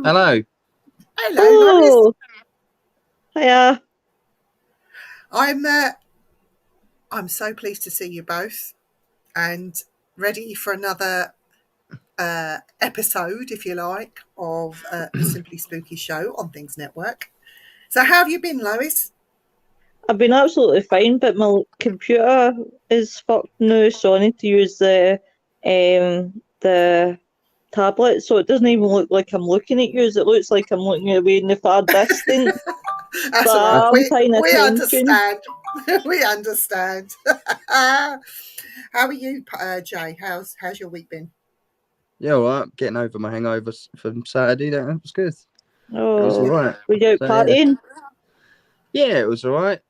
Hello. Hello, Lois. Oh, hiya. I'm so pleased to see you both, and ready for another episode, if you like, of the Simply Spooky Show on Things Network. So, how have you been, Lois? I've been absolutely fine, but my computer is fucked now, so I need to use the tablet, so it doesn't even look like I'm looking at you. It looks like I'm looking away in the far distance. That's But all right. I'm paying We attention. understand. We understand. How are you, Jay? How's your week been? Yeah, all right. Getting over my hangovers from Saturday. That was good. Oh, It was all right. were you out partying? Yeah, it was all right.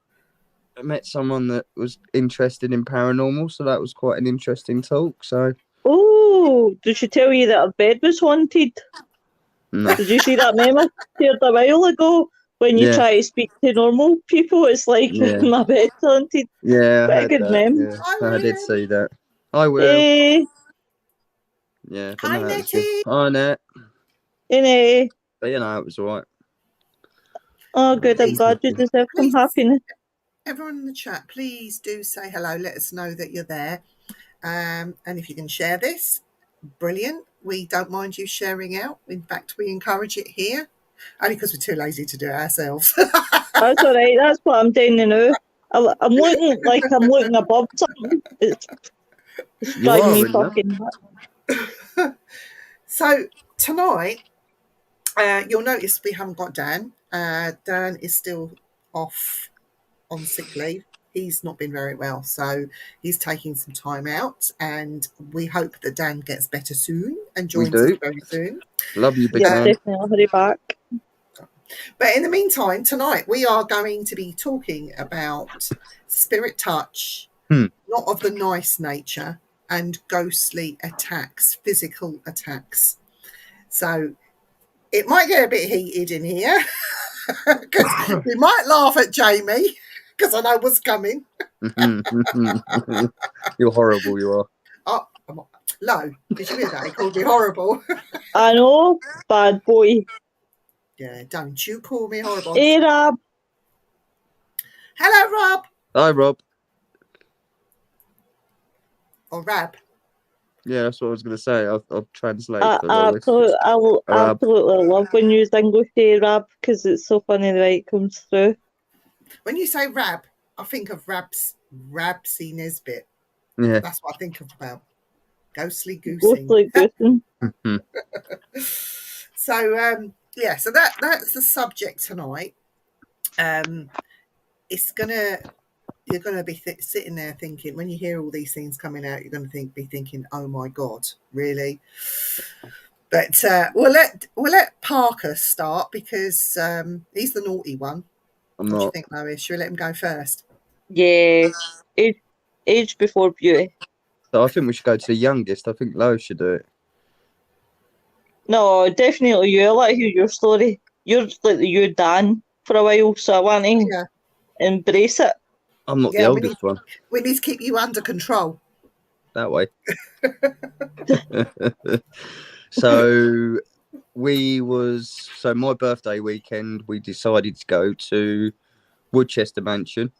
I met someone that was interested in paranormal, so that was quite an interesting talk. So, Oh, did she tell you that her bed was haunted? no. Did you see that memo shared a while ago? When you Yeah. try to speak to normal people, it's like Yeah. my bed's haunted. Yeah, I Quite a heard good that. meme. Yeah, I did see that. I will. Hey, Yeah, but Hi, no, it was good. Nettie. Hi, Net. hey. But you know, it was all right. Oh, good. I'm glad you deserve some happiness. Everyone in the chat, please do say hello. Let us know that you're there. And if you can share this, brilliant. We don't mind you sharing out. In fact, we encourage it here, only because we're too lazy to do it ourselves. That's all right. That's what I'm doing now. I'm looking like I'm looking above something. It's You driving are, me really, fucking nuts. So tonight, you'll notice we haven't got Dan. Dan is still off on sick leave. He's not been very well, so he's taking some time out, and we hope that Dan gets better soon and joins us very soon. Love you, big Yeah, man. definitely. I'll hurry back. But in the meantime, tonight we are going to be talking about spirit touch, not of the nice nature, and ghostly attacks, physical attacks. So it might get a bit heated in here because we might laugh at Jamie because I know what's coming. You're horrible, you are. Oh, Lo, did you hear that? He called me horrible. I know, bad boy. Yeah, don't you call me horrible. Hey, Rob. Hello, Rob. Hi, Rob. Or Rab. Yeah, that's what I was going to say. I'll translate I for Lois. will absolutely love when you use English, hey, Rob, because it's so funny the way it comes through. When you say Rab, I think of Rabsy Nesbit. Yeah. That's what I think of about. Ghostly goosing. Ghostly goosing. So so that's the subject tonight. You're gonna be sitting there thinking, when you hear all these things coming out, you're gonna be thinking, oh my god, really? But we'll let Parker start because he's the naughty one. I'm what not. do you think, Lois? Should we let him go first? Yeah, age before beauty. So I think we should go to the youngest. I think Lois should do it. No, definitely you. I like to hear your story. You're like you Dan for a while, so I want to embrace it. I'm not the oldest one. We need to keep you under control. That way. So my birthday weekend, we decided to go to Woodchester Mansion,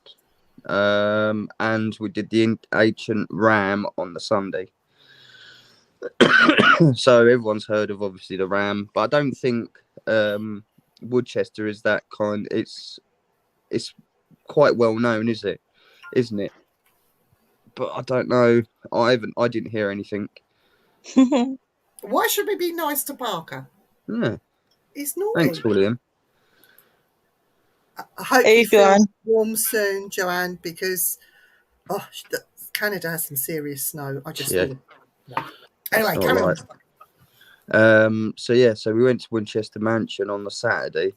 and we did the ancient ram on the Sunday. So everyone's heard of obviously the ram, but I don't think Woodchester is that kind. It's quite well known, isn't it? But I don't know. I didn't hear anything. Why should we be nice to Parker? Yeah. It's naughty. Thanks, William. I hope you feel warm soon, Joanne, because Canada has some serious snow. I just thought. Anyway, carry on. So we went to Winchester Mansion on the Saturday.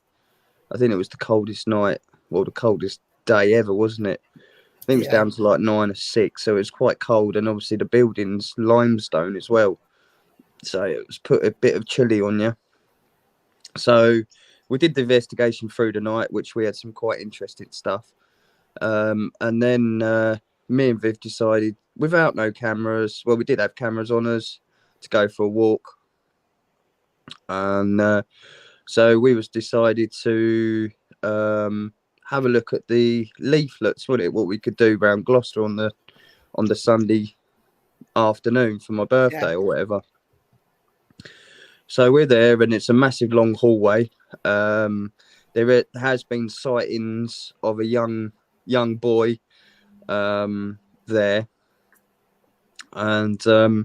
I think it was the coldest night, well, the coldest day ever, wasn't it? I think it was down to like 9 or 6, so it was quite cold, and obviously the building's limestone as well, so it was put a bit of chilly on you. So we did the investigation through the night, which we had some quite interesting stuff, and then me and Viv decided, without no cameras, well, we did have cameras on us, to go for a walk. And So we was decided to have a look at the leaflets, wasn't it? What we could do around Gloucester on the Sunday afternoon for my birthday or whatever. So we're there, and it's a massive long hallway. There has been sightings of a young boy there, and so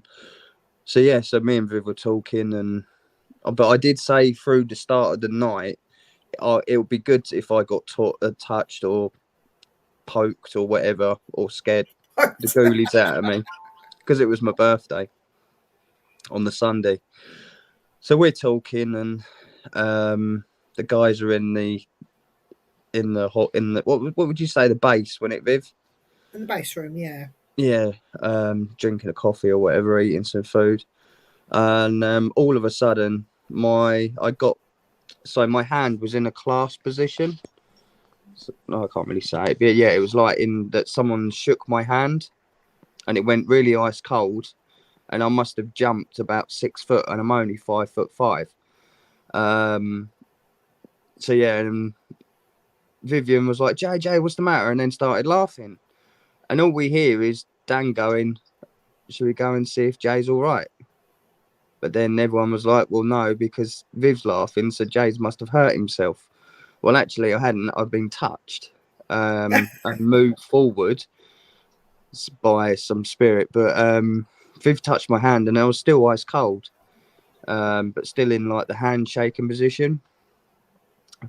me and Viv were talking, and but I did say through the start of the night, it would be good if I got touched or poked or whatever, or scared the ghoulies out of me, because it was my birthday on the Sunday. So we're talking, and the guys are in the what would you say, the base, when it, Viv? In the base room, yeah. Yeah, drinking a coffee or whatever, eating some food, and all of a sudden my hand was in a clasp position. So, no, I can't really say it, but yeah, it was like in that someone shook my hand, and it went really ice cold, and I must have jumped about 6 foot, and I'm only 5'5". So yeah, and Vivian was like, JJ, what's the matter? And then started laughing. And all we hear is Dan going, should we go and see if Jay's all right? But then everyone was like, well, no, because Viv's laughing, so Jay's must have hurt himself. Well, actually, I hadn't. I'd been touched and moved forward by some spirit. But Viv touched my hand, and I was still ice cold, but still in like the handshaking position.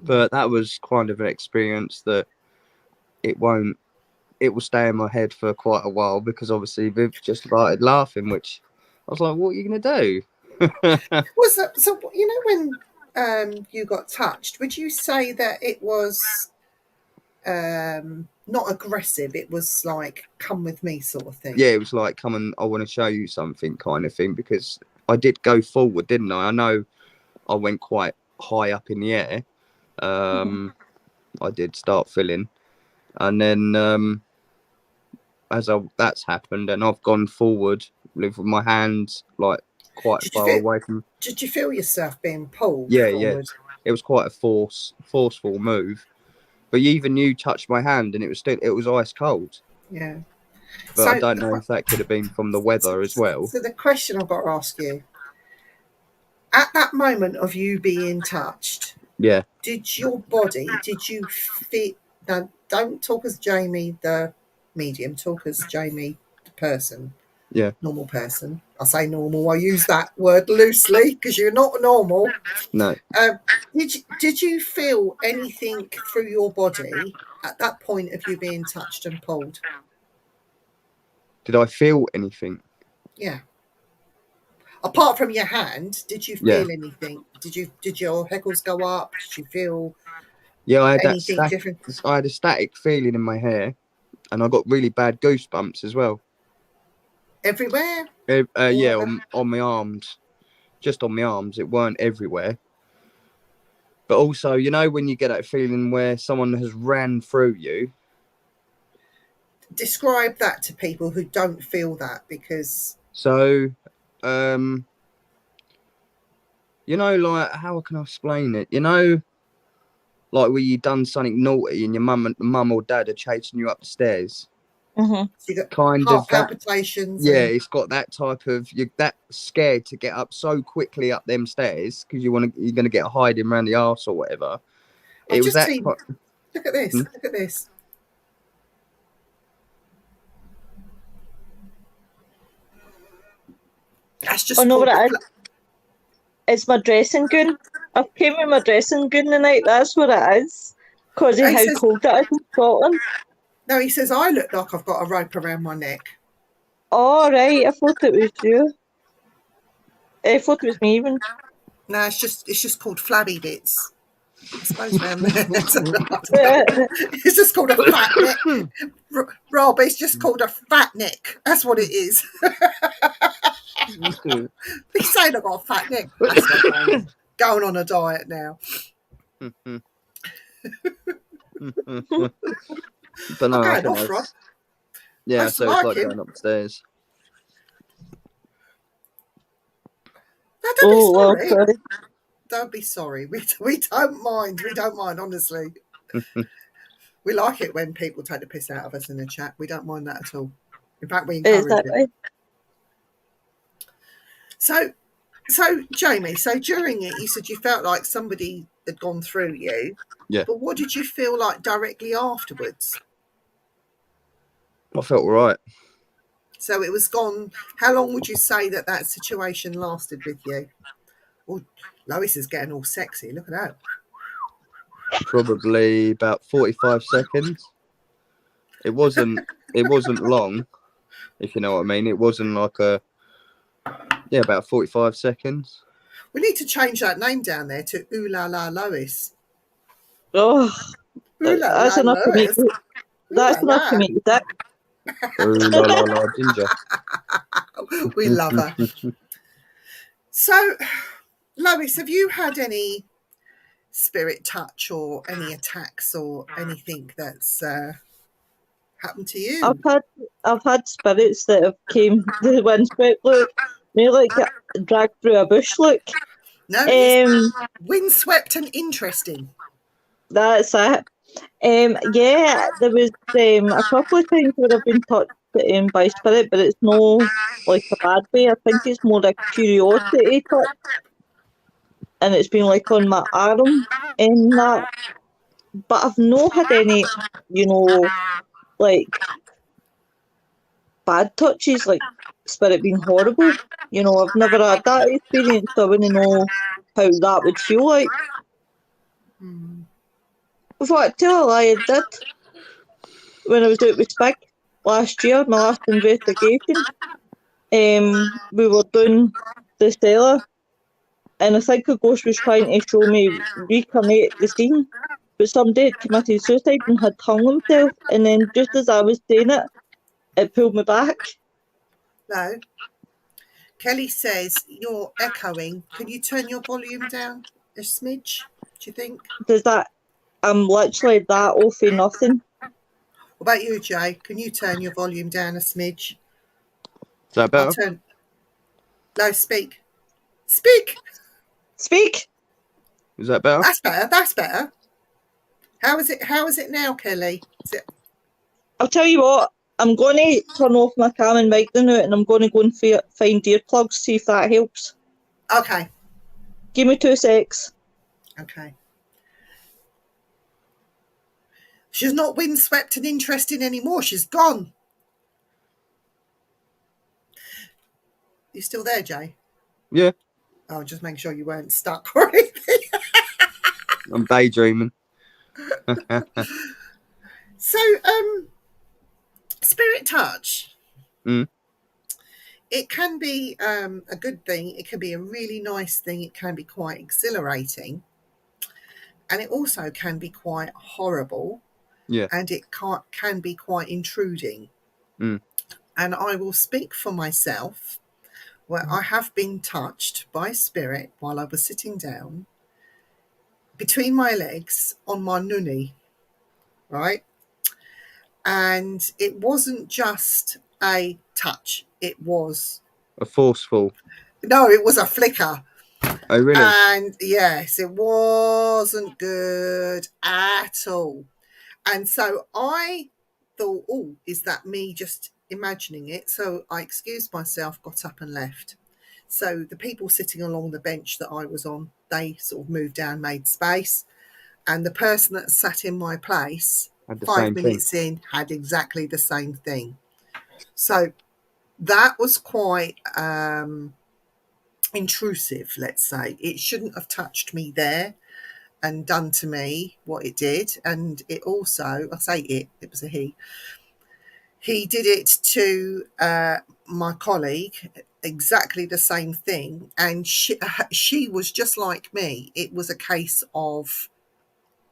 But that was kind of an experience that it will stay in my head for quite a while, because obviously Viv just started laughing, which I was like, what are you going to do? Was that, so, you know, when you got touched, would you say that it was not aggressive? It was like, come with me sort of thing? Yeah, it was like, come and I want to show you something kind of thing, because I did go forward, didn't I? I know I went quite high up in the air. I did start filling, and then that's happened, and I've gone forward with my hands like quite far away from. Did you feel yourself being pulled Yeah, forward? it was quite a forceful move, but even you touched my hand, and it was ice cold. Yeah, But so, I don't know if that could have been from the weather as well. So the question I've got to ask you, at that moment of you being touched, yeah, did you feel? Now, don't talk as Jamie the medium, talk as Jamie the person. Yeah, normal person. I say normal, I use that word loosely because you're not normal. No. Did you feel anything through your body at that point of you being touched and pulled? Did I feel anything? Yeah. Apart from your hand, did you feel anything? Did your heckles go up? Did you feel I had anything different? I had a static feeling in my hair, and I got really bad goosebumps as well. Everywhere? Yeah, on my arms. Just on my arms. It weren't everywhere. But also, you know, when you get that feeling where someone has ran through you. Describe that to people who don't feel that, because... So, you know, like, how can I explain it? You know, like where you done something naughty and your mum or dad are chasing you up the stairs. So you got kind heart of palpitations. Yeah, it's got that type of, you're that scared to get up so quickly up them stairs because you're going to get hiding around the arse or whatever. Look at this. Look at this. That's just. Oh no, it's my dressing gown. I came with my dressing gown tonight. That's what it is. Because of how cold it is in Scotland. No, he says I look like I've got a rope around my neck. Oh right, I thought it was you. I thought it was me even. No, it's just called flabby bits. I suppose around there. It's just called a fat neck. Rob, it's just called a fat neck. That's what it is. He's saying I've got a fat neck. That's okay. Going on a diet now. But no, I'm going off, Rob. Yeah, so it's like going upstairs. No, don't be sorry. don't be sorry. We don't mind. We don't mind, honestly. We like it when people take the piss out of us in the chat. We don't mind that at all. In fact, we encourage it. So, Jamie, so during it, you said you felt like somebody had gone through you. Yeah. But what did you feel like directly afterwards? I felt all right. So it was gone. How long would you say that situation lasted with you? Oh, Lois is getting all sexy. Look at that. Probably about 45 seconds. It wasn't long, if you know what I mean. It wasn't like about 45 seconds. We need to change that name down there to Ooh La La Lois. Oh, Ooh La that's La enough to make Lois. that's enough to make you sick. Ooh la la la ginger. We love her. So, Lois, have you had any spirit touch or any attacks or anything that's happened to you? I've had spirits that have came the windswept look. They like dragged through a bush look. No, it's windswept and interesting. That's it. Yeah, there was a couple of times where I've been touched by spirit, but it's no like a bad way. I think it's more a curiosity touch, and it's been like on my arm and that. But I've not had any, like bad touches, like spirit being horrible. I've never had that experience, so I wouldn't know how that would feel like. Before I tell a lie, I did when I was out with Spig last year, my last investigation. We were doing the cellar, and I think a ghost was trying to show me recreate the scene, but somebody had committed suicide and had hung himself, and then just as I was saying it, it pulled me back. No. Kelly says you're echoing. Can you turn your volume down a smidge, do you think? I'm literally that off for nothing. What about you, Jay? Can you turn your volume down a smidge? Is that better? No, speak. Speak! Speak! Is that better? That's better. How is it now, Kelly? I'll tell you what, I'm going to turn off my cam and mic now, and I'm going to go and find earplugs, see if that helps. Okay. Give me 2 secs. Okay. She's not windswept and interesting anymore. She's gone. You still there, Jay? Yeah. Oh, just making sure you weren't stuck or anything. I'm daydreaming. So, spirit touch. It can be a good thing. It can be a really nice thing. It can be quite exhilarating. And it also can be quite horrible. Yeah. And it can be quite intruding. And I will speak for myself, where I have been touched by spirit while I was sitting down between my legs on my nunny, right? And it wasn't just a touch. It was a forceful. No, it was a flicker. Oh, really? And yes, it wasn't good at all. And so I thought, oh, is that me just imagining it? So I excused myself, got up and left. So the people sitting along the bench that I was on, they sort of moved down, made space. And the person that sat in my place 5 minutes in had exactly the same thing. So that was quite intrusive, let's say. It shouldn't have touched me there and done to me what it did. And it also, I say it was a he did it to my colleague, exactly the same thing. And she was just like me. It was a case of,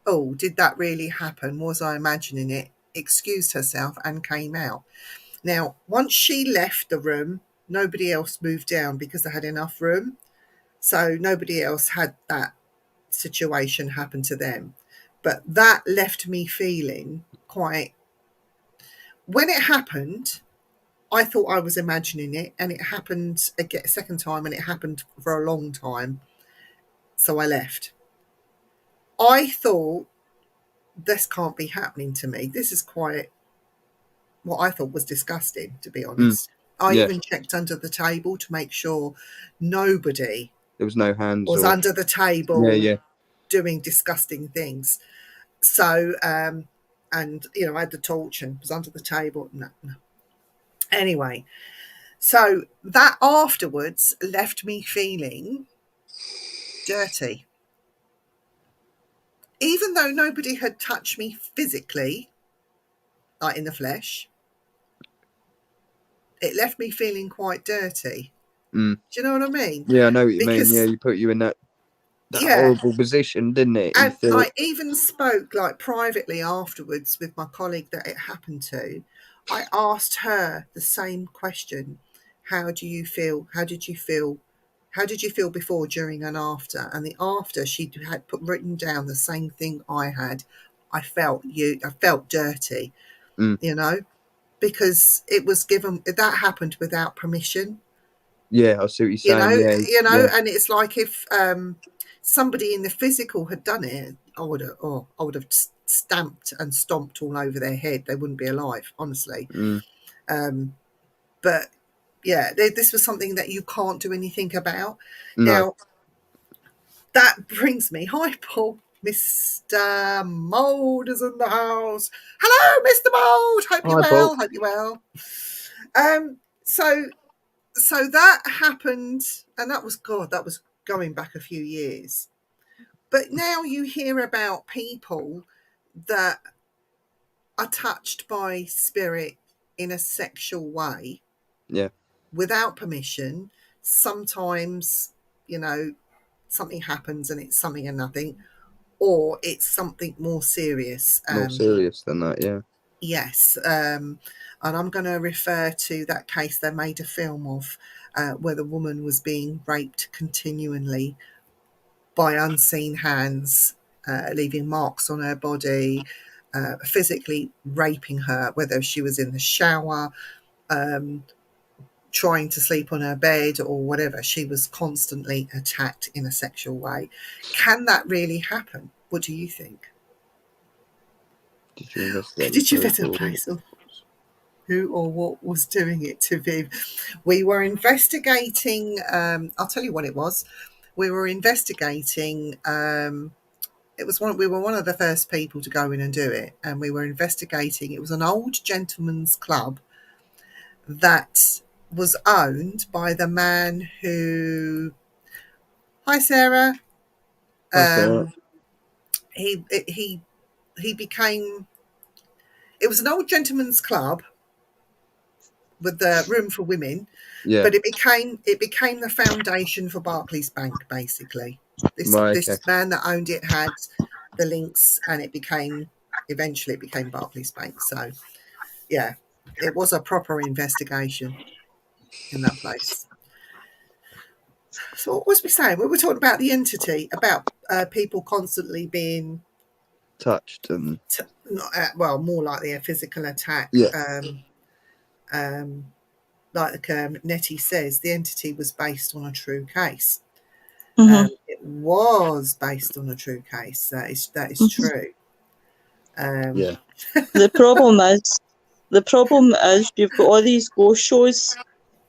oh, did that really happen? Was I imagining it? Excused herself and came out. Now, once she left the room, nobody else moved down because they had enough room. So nobody else had that situation happen to them. But that left me feeling quite... When it happened, I thought I was imagining it, and it happened again a second time, and it happened for a long time. So I left. I thought, this can't be happening to me. This is quite what I thought was disgusting, to be honest. I Yeah. even checked under the table to make sure nobody There was no hands was or under the table yeah. doing disgusting things. So, and, you know, I had the torch and was under the table. No. Anyway, so that afterwards left me feeling dirty. Even though nobody had touched me physically, like in the flesh, it left me feeling quite dirty. Do you know what I mean? Yeah, I know what you mean. Because Yeah, you put you in that yeah, horrible position, didn't it? You and feel I even spoke like privately afterwards with my colleague that it happened to. I asked her the same question. How do you feel? How did you feel? How did you feel before, during, and after? And the after, she had written down the same thing I had. I felt dirty, you know, because it was given, that happened without permission. yeah, I see what you're you know saying. Yeah, you know yeah. and it's like if somebody in the physical had done it, I would have stamped and stomped all over their head. They wouldn't be alive, honestly. But yeah, this was something that you can't do anything about. No. Now that brings me, hi Paul, Mr. Mold is in the house. Hello, Mr. Mold, hope you're Hi, Paul. well. So that happened, and that was going back a few years. But now you hear about people that are touched by spirit in a sexual way. Yeah. Without permission. Sometimes, you know, something happens and it's something and nothing, or it's something more serious. More serious than that, yeah. Yes. And I'm going to refer to that case they made a film of, where the woman was being raped continually by unseen hands, leaving marks on her body, physically raping her, whether she was in the shower, trying to sleep on her bed or whatever. She was constantly attacked in a sexual way. Can that really happen? What do you think? Did you investigate Did you visit a place of who or what was doing it to Viv? We were investigating, I'll tell you what it was. We were investigating, we were one of the first people to go in and do it, and we were investigating. It was an old gentleman's club that was owned by the man who, hi Sarah. He became, it was an old gentleman's club with the room for women, yeah. but it became the foundation for Barclays Bank, basically. This man that owned it had the links, and eventually it became Barclays Bank. So yeah, it was a proper investigation in that place. So what was we saying? We were talking about the entity, about people constantly being touched and more likely a physical attack. Yeah. Like Nettie says, the entity was based on a true case. It was based on a true case. That is true. Yeah. The problem is you've got all these ghost shows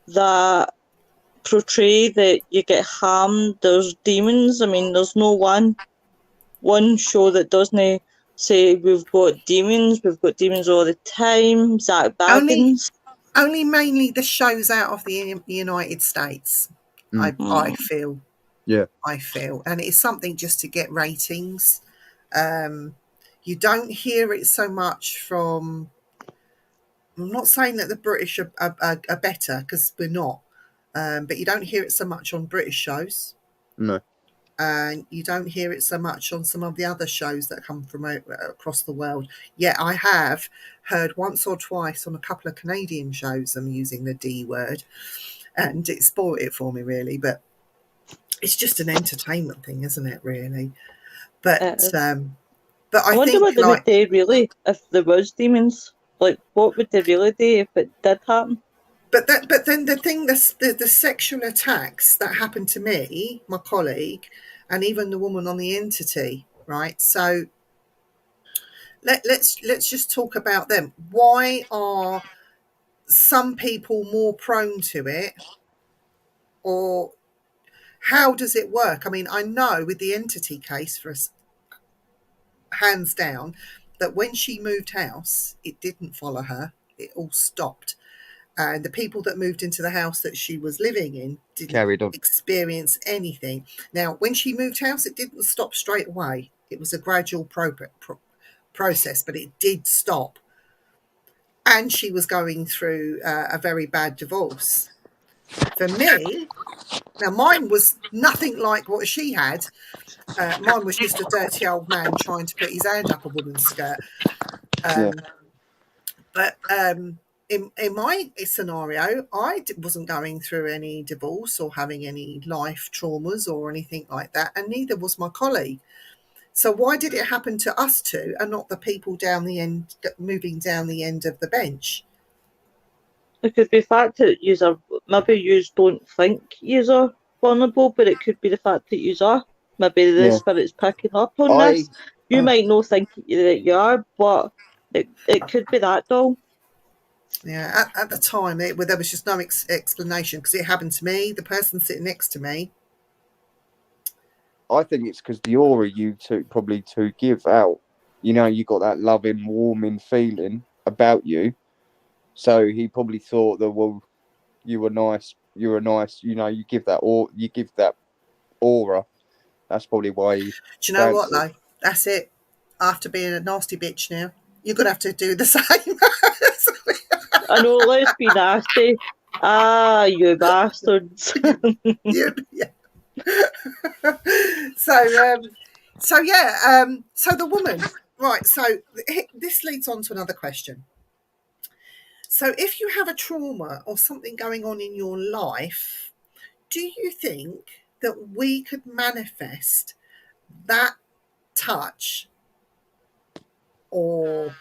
that portray that you get harmed. There's demons. I mean, there's no one show that doesn't say we've got demons. We've got demons all the time. Zach Baggins. Only mainly the shows out of the United States. I feel. Yeah. I feel, and it's something just to get ratings. You don't hear it so much from. I'm not saying that the British are better, because we're not, but you don't hear it so much on British shows. No. And you don't hear it so much on some of the other shows that come from across the world. Yet I have heard once or twice on a couple of Canadian shows them using the D word, and it spoiled it for me, really. But it's just an entertainment thing, isn't it, really? But I wonder think, what they would do really if there was demons. Like, what would they really do if it did happen? But then the thing, the sexual attacks that happened to me, my colleague, and even the woman on the entity, right? So let's just talk about them. Why are some people more prone to it, or how does it work? I mean, I know with the entity case, for us, hands down, that when she moved house, it didn't follow her. It all stopped. And the people that moved into the house that she was living in didn't Carried on. experience anything. Now, when she moved house, it didn't stop straight away. It was a gradual process, but it did stop. And she was going through a very bad divorce. For me, now mine was nothing like what she had. Mine was just a dirty old man trying to put his hand up a woman's skirt. But in my scenario, I wasn't going through any divorce or having any life traumas or anything like that, and neither was my colleague. So why did it happen to us two and not the people down the end, moving down the end of the bench? It could be the fact that maybe you don't think you are vulnerable, but it could be the fact that you are. Maybe the spirit's picking up on this. You might not think that you are, but it could be that, though. Yeah, at the time, there was just no explanation because it happened to me, the person sitting next to me. I think it's because the aura you probably give out. You know, you got that loving, warming feeling about you. So he probably thought that, well, you were nice. You were nice. You know, you give that aura. That's probably why he Do you know what, though? That's it. After being a nasty bitch now, you're going to have to do the same. I know, let's be nasty. Ah, you bastards. Yeah. So the woman, right, so this leads on to another question. So if you have a trauma or something going on in your life, do you think that we could manifest that touch, or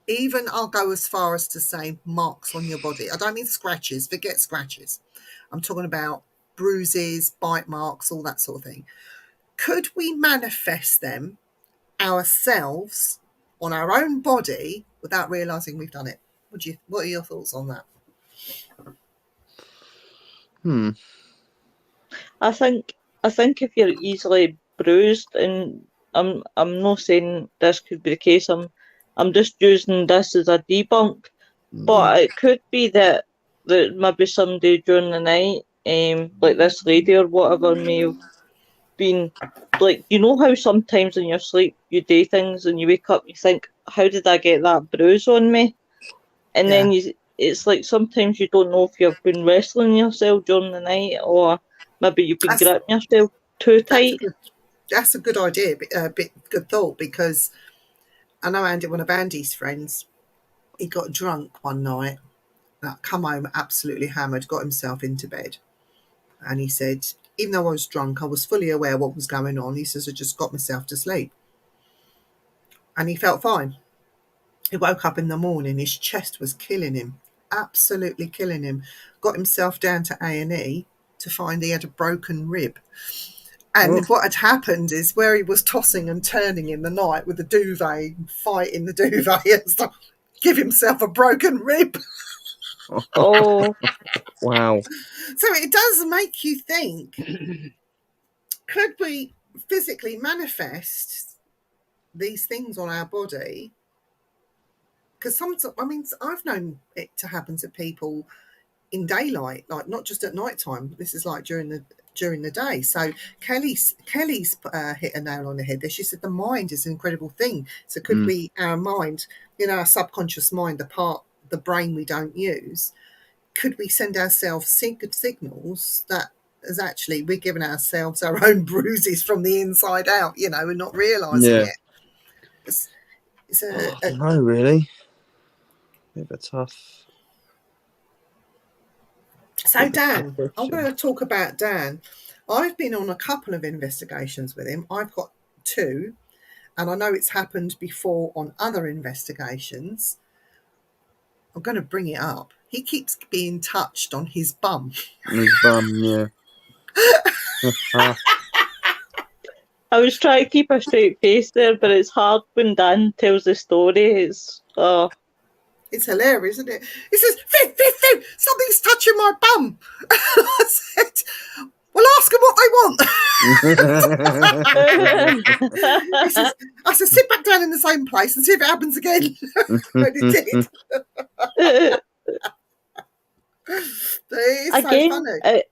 even, I'll go as far as to say, marks on your body? I don't mean scratches, forget scratches. I'm talking about bruises, bite marks, all that sort of thing. Could we manifest them ourselves on our own body without realizing we've done it? What are your thoughts on that? I think if you're easily bruised, and I'm not saying this could be the case. I'm just using this as a debunk. But it could be that maybe somebody during the night, like this lady or whatever, may have been like, you know how sometimes in your sleep you do things and you wake up and you think, how did I get that bruise on me? And then it's like sometimes you don't know if you've been wrestling yourself during the night, or maybe you've been gripping yourself too tight. That's a good idea, good thought, because I know Andy, one of Andy's friends, he got drunk one night, come home absolutely hammered, got himself into bed. And he said, even though I was drunk, I was fully aware what was going on. He says, I just got myself to sleep. And he felt fine. He woke up in the morning, his chest was killing him, absolutely killing him. Got himself down to A&E to find he had a broken rib. And what had happened is, where he was tossing and turning in the night with the duvet, fighting the duvet and stuff, give himself a broken rib. Oh, wow. So it does make you think, could we physically manifest these things on our body? Because I've known it to happen to people in daylight, like not just at night time. This is like during the day. So Kelly's hit a nail on the head there. She said the mind is an incredible thing. So could we, our mind, our subconscious mind, the brain we don't use, could we send ourselves good signals that is actually we're giving ourselves our own bruises from the inside out, we're not realizing it. No, really. Bit of a tough. So Dan, I'm going to talk about Dan. I've been on a couple of investigations with him. I've got 2, and I know it's happened before on other investigations. I'm going to bring it up. He keeps being touched on his bum. His bum, yeah. I was trying to keep a straight face there, but it's hard when Dan tells the story. It's hilarious, isn't it? He says, Viv, something's touching my bum. I said, well, ask them what they want. He says, I said, sit back down in the same place and see if it happens again. And it did. It's again, so funny.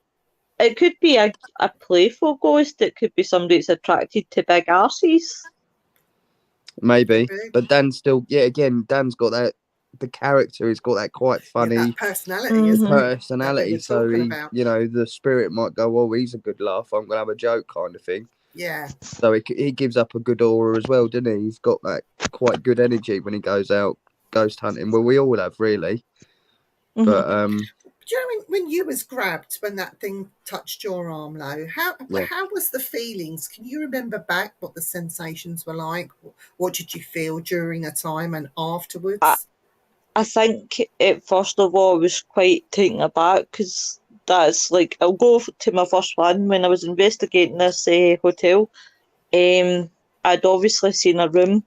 It could be a playful ghost. It could be somebody that's attracted to big arses. Maybe. But Dan's still, again, Dan's got that, the character, he's got that quite funny that personality, isn't personality. It? So, the spirit might go, well, he's a good laugh, I'm going to have a joke kind of thing. Yeah. So he gives up a good aura as well, doesn't he? He's got that quite good energy when he goes out ghost hunting. Well, we all have, really. Mm-hmm. But, do you know when you was grabbed when that thing touched your arm, Lo? How was the feelings? Can you remember back what the sensations were like? What did you feel during a time and afterwards? I think first of all I was quite taken aback because that's like, I'll go to my first one when I was investigating this hotel. I'd obviously seen a room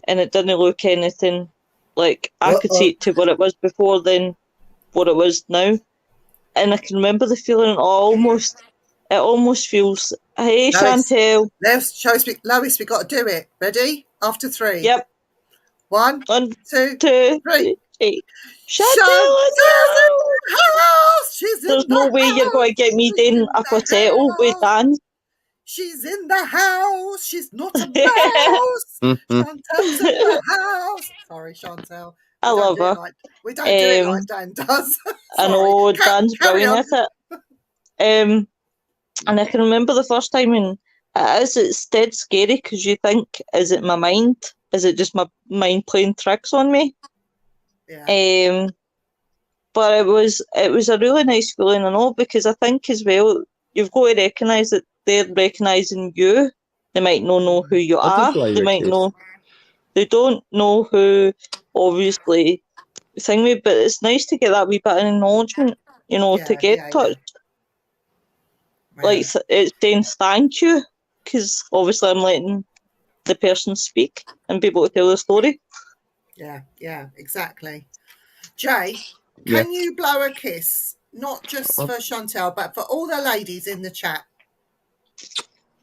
and it didn't look anything like I could see it to what it was before then. What it was now, and I can remember the feeling. It almost feels. Hey, Lois, Chantel. Lois, we got to do it. Ready? After 3. Yep. 1, 2, 3. Chantel in the house. She's in There's the no way house. You're going to get me doing a falsetto with Dan. She's in the house. She's not a mouse. Chantel's in the house. Sorry, Chantel. I love her. We don't do it like Dan does. I know Dan's brilliant at it. And I can remember the first time, and it's dead scary because you think, is it my mind? Is it just my mind playing tricks on me? Yeah. But it was a really nice feeling and all, because I think as well, you've got to recognise that they're recognising you. They might not know who you are. They might know. They don't know who, obviously, thing, but it's nice to get that wee bit of acknowledgement, to get touched. Yeah. Like, it's saying thank you, because obviously I'm letting the person speak and be able to tell the story. Yeah, exactly. Jay, can you blow a kiss, not just for Chantel, but for all the ladies in the chat?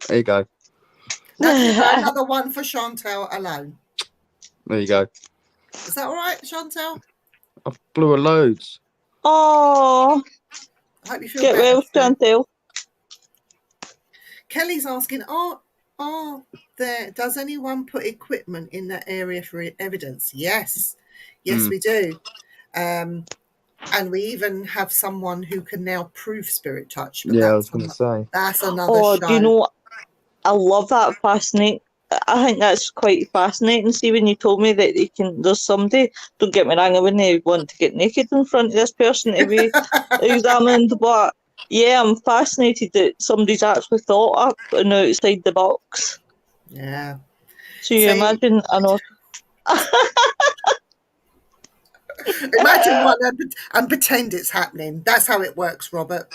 There you go. Now another one for Chantel alone. There you go. Is that all right, Chantel? I blew her loads. Oh, I hope you feel get better. Well, Chantel. Kelly's asking, does anyone put equipment in that area for evidence? Yes, we do. And we even have someone who can now prove spirit touch. But I was going to say. That's another show. Do you know, I love that. Fascinating. I think that's quite fascinating. See, when you told me that there's somebody, don't get me wrong, I wouldn't want to get naked in front of this person to be examined, but yeah, I'm fascinated that somebody's actually thought up and outside the box. Yeah. So you imagine, I know. Imagine one and pretend it's happening. That's how it works, Robert.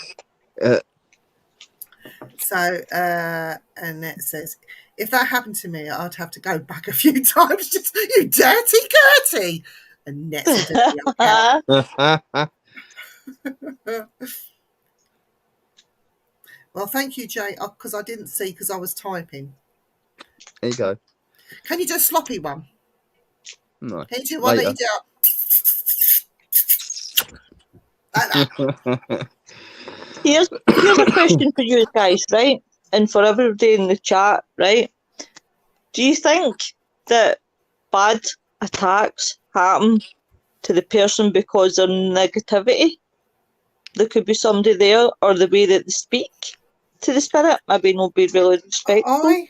So, and it says, if that happened to me, I'd have to go back a few times. Just, you dirty Gertie. And next Well, thank you, Jay, because I didn't see because I was typing. There you go. Can you do a sloppy one? No. Can you do one that you do? Like that. Here's a question for you guys, right? And for everybody in the chat, right? Do you think that bad attacks happen to the person because of negativity? There could be somebody there, or the way that they speak to the spirit, maybe not be really respectful.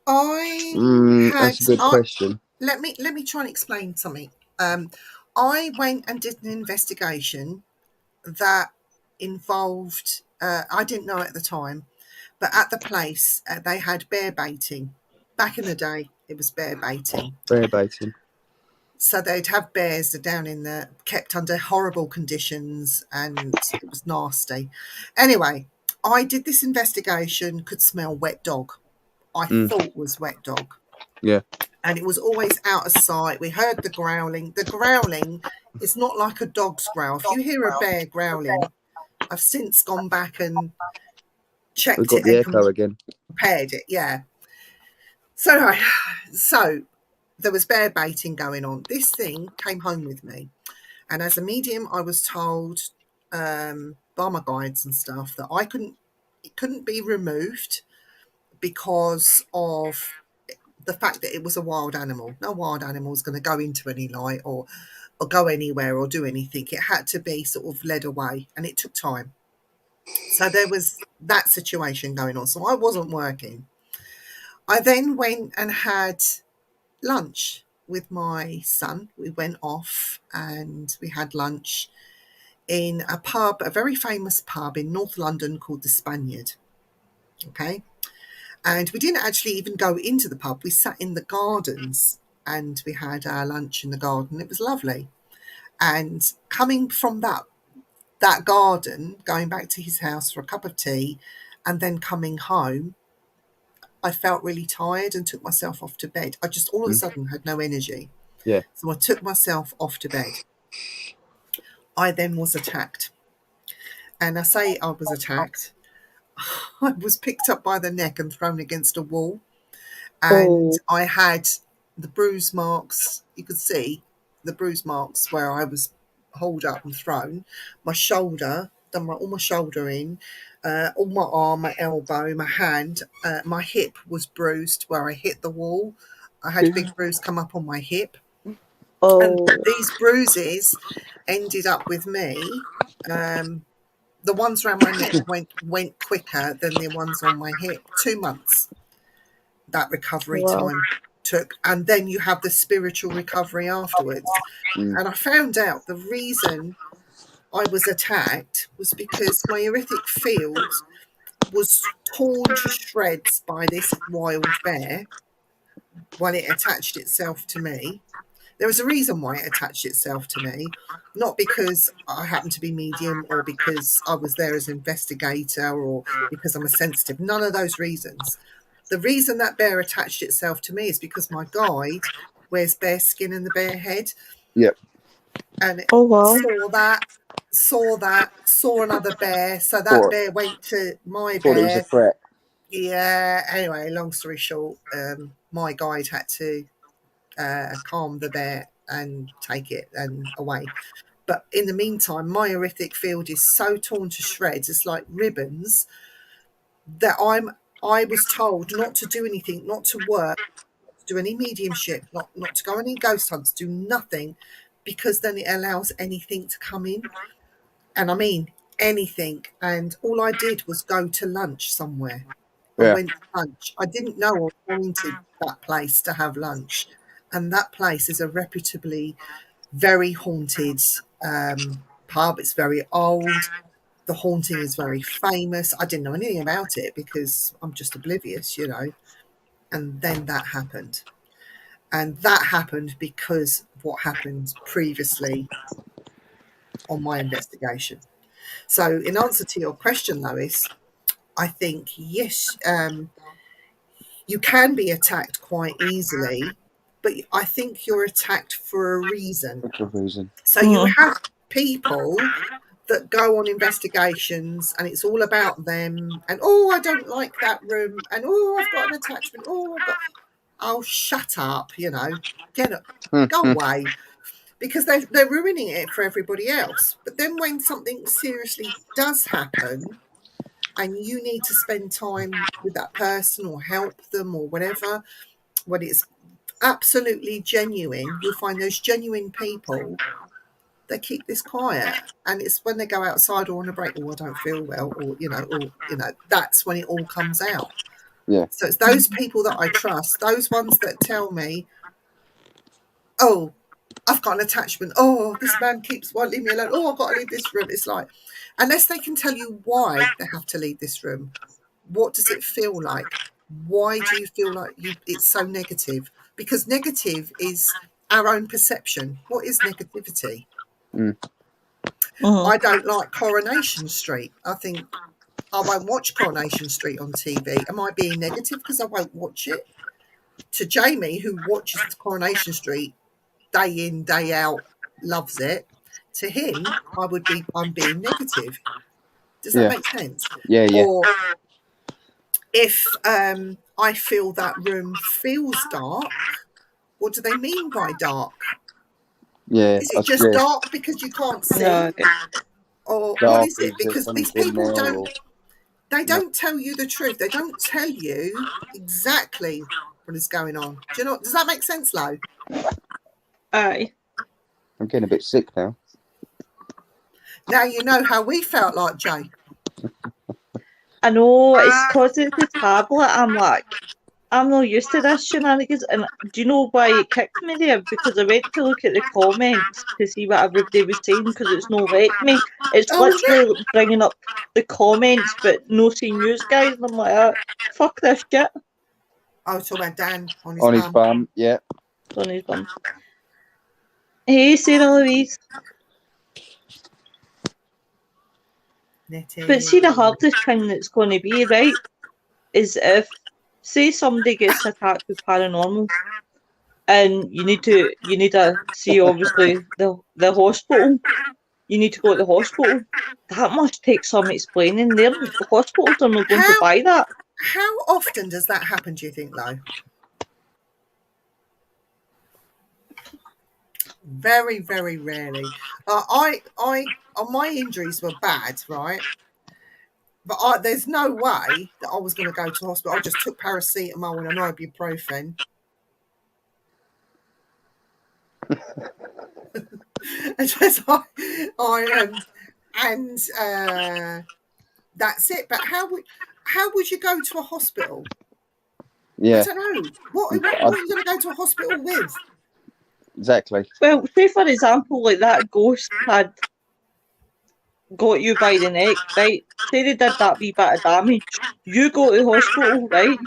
That's a good question. Let me try and explain something. I went and did an investigation that involved, I didn't know at the time, but at the place they had bear baiting. Back in the day, it was bear baiting. Bear baiting. So they'd have bears down in the, kept under horrible conditions, and it was nasty. Anyway, I did this investigation, could smell wet dog. I thought was wet dog. Yeah. And it was always out of sight. We heard the growling. The growling is not like a dog's growl. If you hear a bear growling, I've since gone back and We've checked got it the and echo again. compared it. Yeah. So there was bear baiting going on. This thing came home with me. And as a medium, I was told by my guides and stuff that it couldn't be removed because of the fact that it was a wild animal. No wild animal is going to go into any light or go anywhere or do anything. It had to be sort of led away, and it took time. So there was that situation going on. So I wasn't working. I then went and had lunch with my son. We went off and we had lunch in a pub, a very famous pub in North London called the Spaniard. Okay. And we didn't actually even go into the pub. We sat in the gardens and we had our lunch in the garden. It was lovely. And coming from that garden, going back to his house for a cup of tea, and then coming home, I felt really tired and took myself off to bed. I just all of a sudden had no energy. Yeah. So I took myself off to bed. I then was attacked. And I say I was attacked. I was picked up by the neck and thrown against a wall. And I had the bruise marks. You could see the bruise marks where I was hauled up and thrown. My shoulder, done all my shoulder in, all my arm, my elbow, my hand, my hip was bruised where I hit the wall. I had a big bruise come up on my hip. And these bruises ended up with me. The ones around my neck went quicker than the ones on my hip. 2 months that recovery time took. And then you have the spiritual recovery afterwards. And I found out the reason I was attacked was because my auritic field was torn to shreds by this wild bear when it attached itself to me. There was a reason why it attached itself to me, not because I happened to be medium or because I was there as an investigator or because I'm a sensitive. None of those reasons. The reason that bear attached itself to me is because my guide wears bear skin and the bear head. Yep. And saw another bear. So that bear went to my bear. It was a threat. Yeah. Anyway, long story short, my guide had to calm the bear and take it and away. But in the meantime, my auritic field is so torn to shreds, it's like ribbons, that I was told not to do anything, not to work, not to do any mediumship, not to go on any ghost hunts, do nothing, because then it allows anything to come in. And I mean anything. And all I did was go to lunch somewhere. I went to lunch. I didn't know I was going to that place to have lunch. And that place is a reputably very haunted pub. It's very old. The haunting is very famous. I didn't know anything about it because I'm just oblivious, you know. And then that happened. And that happened because of what happened previously on my investigation. So in answer to your question, Lois, I think, yes, you can be attacked quite easily, but I think you're attacked for a reason. So you have people that go on investigations and it's all about them and, I don't like that room and, I've got an attachment. Shut up, you know, go away. Because they're ruining it for everybody else. But then when something seriously does happen and you need to spend time with that person or help them or whatever, when it's absolutely genuine, you'll find those genuine people, they keep this quiet. And it's when they go outside or on a break, I don't feel well, or that's when it all comes out. Yeah. So it's those people that I trust, those ones that tell me, I've got an attachment. This man won't leave me alone. I've got to leave this room. It's like, unless they can tell you why they have to leave this room, what does it feel like? Why do you feel like it's so negative? Because negative is our own perception. What is negativity? Mm-hmm. I don't like Coronation Street. I think I won't watch Coronation Street on TV. Am I being negative because I won't watch it? To Jamie, who watches Coronation Street day in, day out, loves it. To him, I'm being negative. Does that make sense? Yeah. Or if I feel that room feels dark, what do they mean by dark? Yeah. Is it just dark because you can't see? No, Or dark, what is it? Because these people don't tell you the truth. They don't tell you exactly what is going on. Do you know? Does that make sense, Lo? aye. I'm getting a bit sick now. Now you know how we felt like, Jay. I know, it's because it's the tablet. I'm like, I'm not used to this shenanigans. And do you know why it kicked me there? Because I went to look at the comments to see what everybody was saying because it's not letting me. It's literally bringing up the comments but no seeing news, guys. And I'm like, fuck this shit. I was talking about Dan on his bum. Yeah. On his bum. Hey, Sarah Louise. But see, the hardest thing that's going to be, right, is if, say somebody gets attacked with paranormal and you need to see, obviously, the hospital. You need to go to the hospital. That must take some explaining. The hospitals are not going to buy that. How often does that happen, do you think, Lo? Very, very rarely. My injuries were bad, right? But there's no way that I was going to go to hospital. I just took paracetamol and an ibuprofen. and that's it. But how would you go to a hospital? Yeah. I don't know. What are you going to go to a hospital with? Exactly. Well, say for example, like that ghost had got you by the neck, right? Say they did that wee bit of damage. You go to the hospital, right?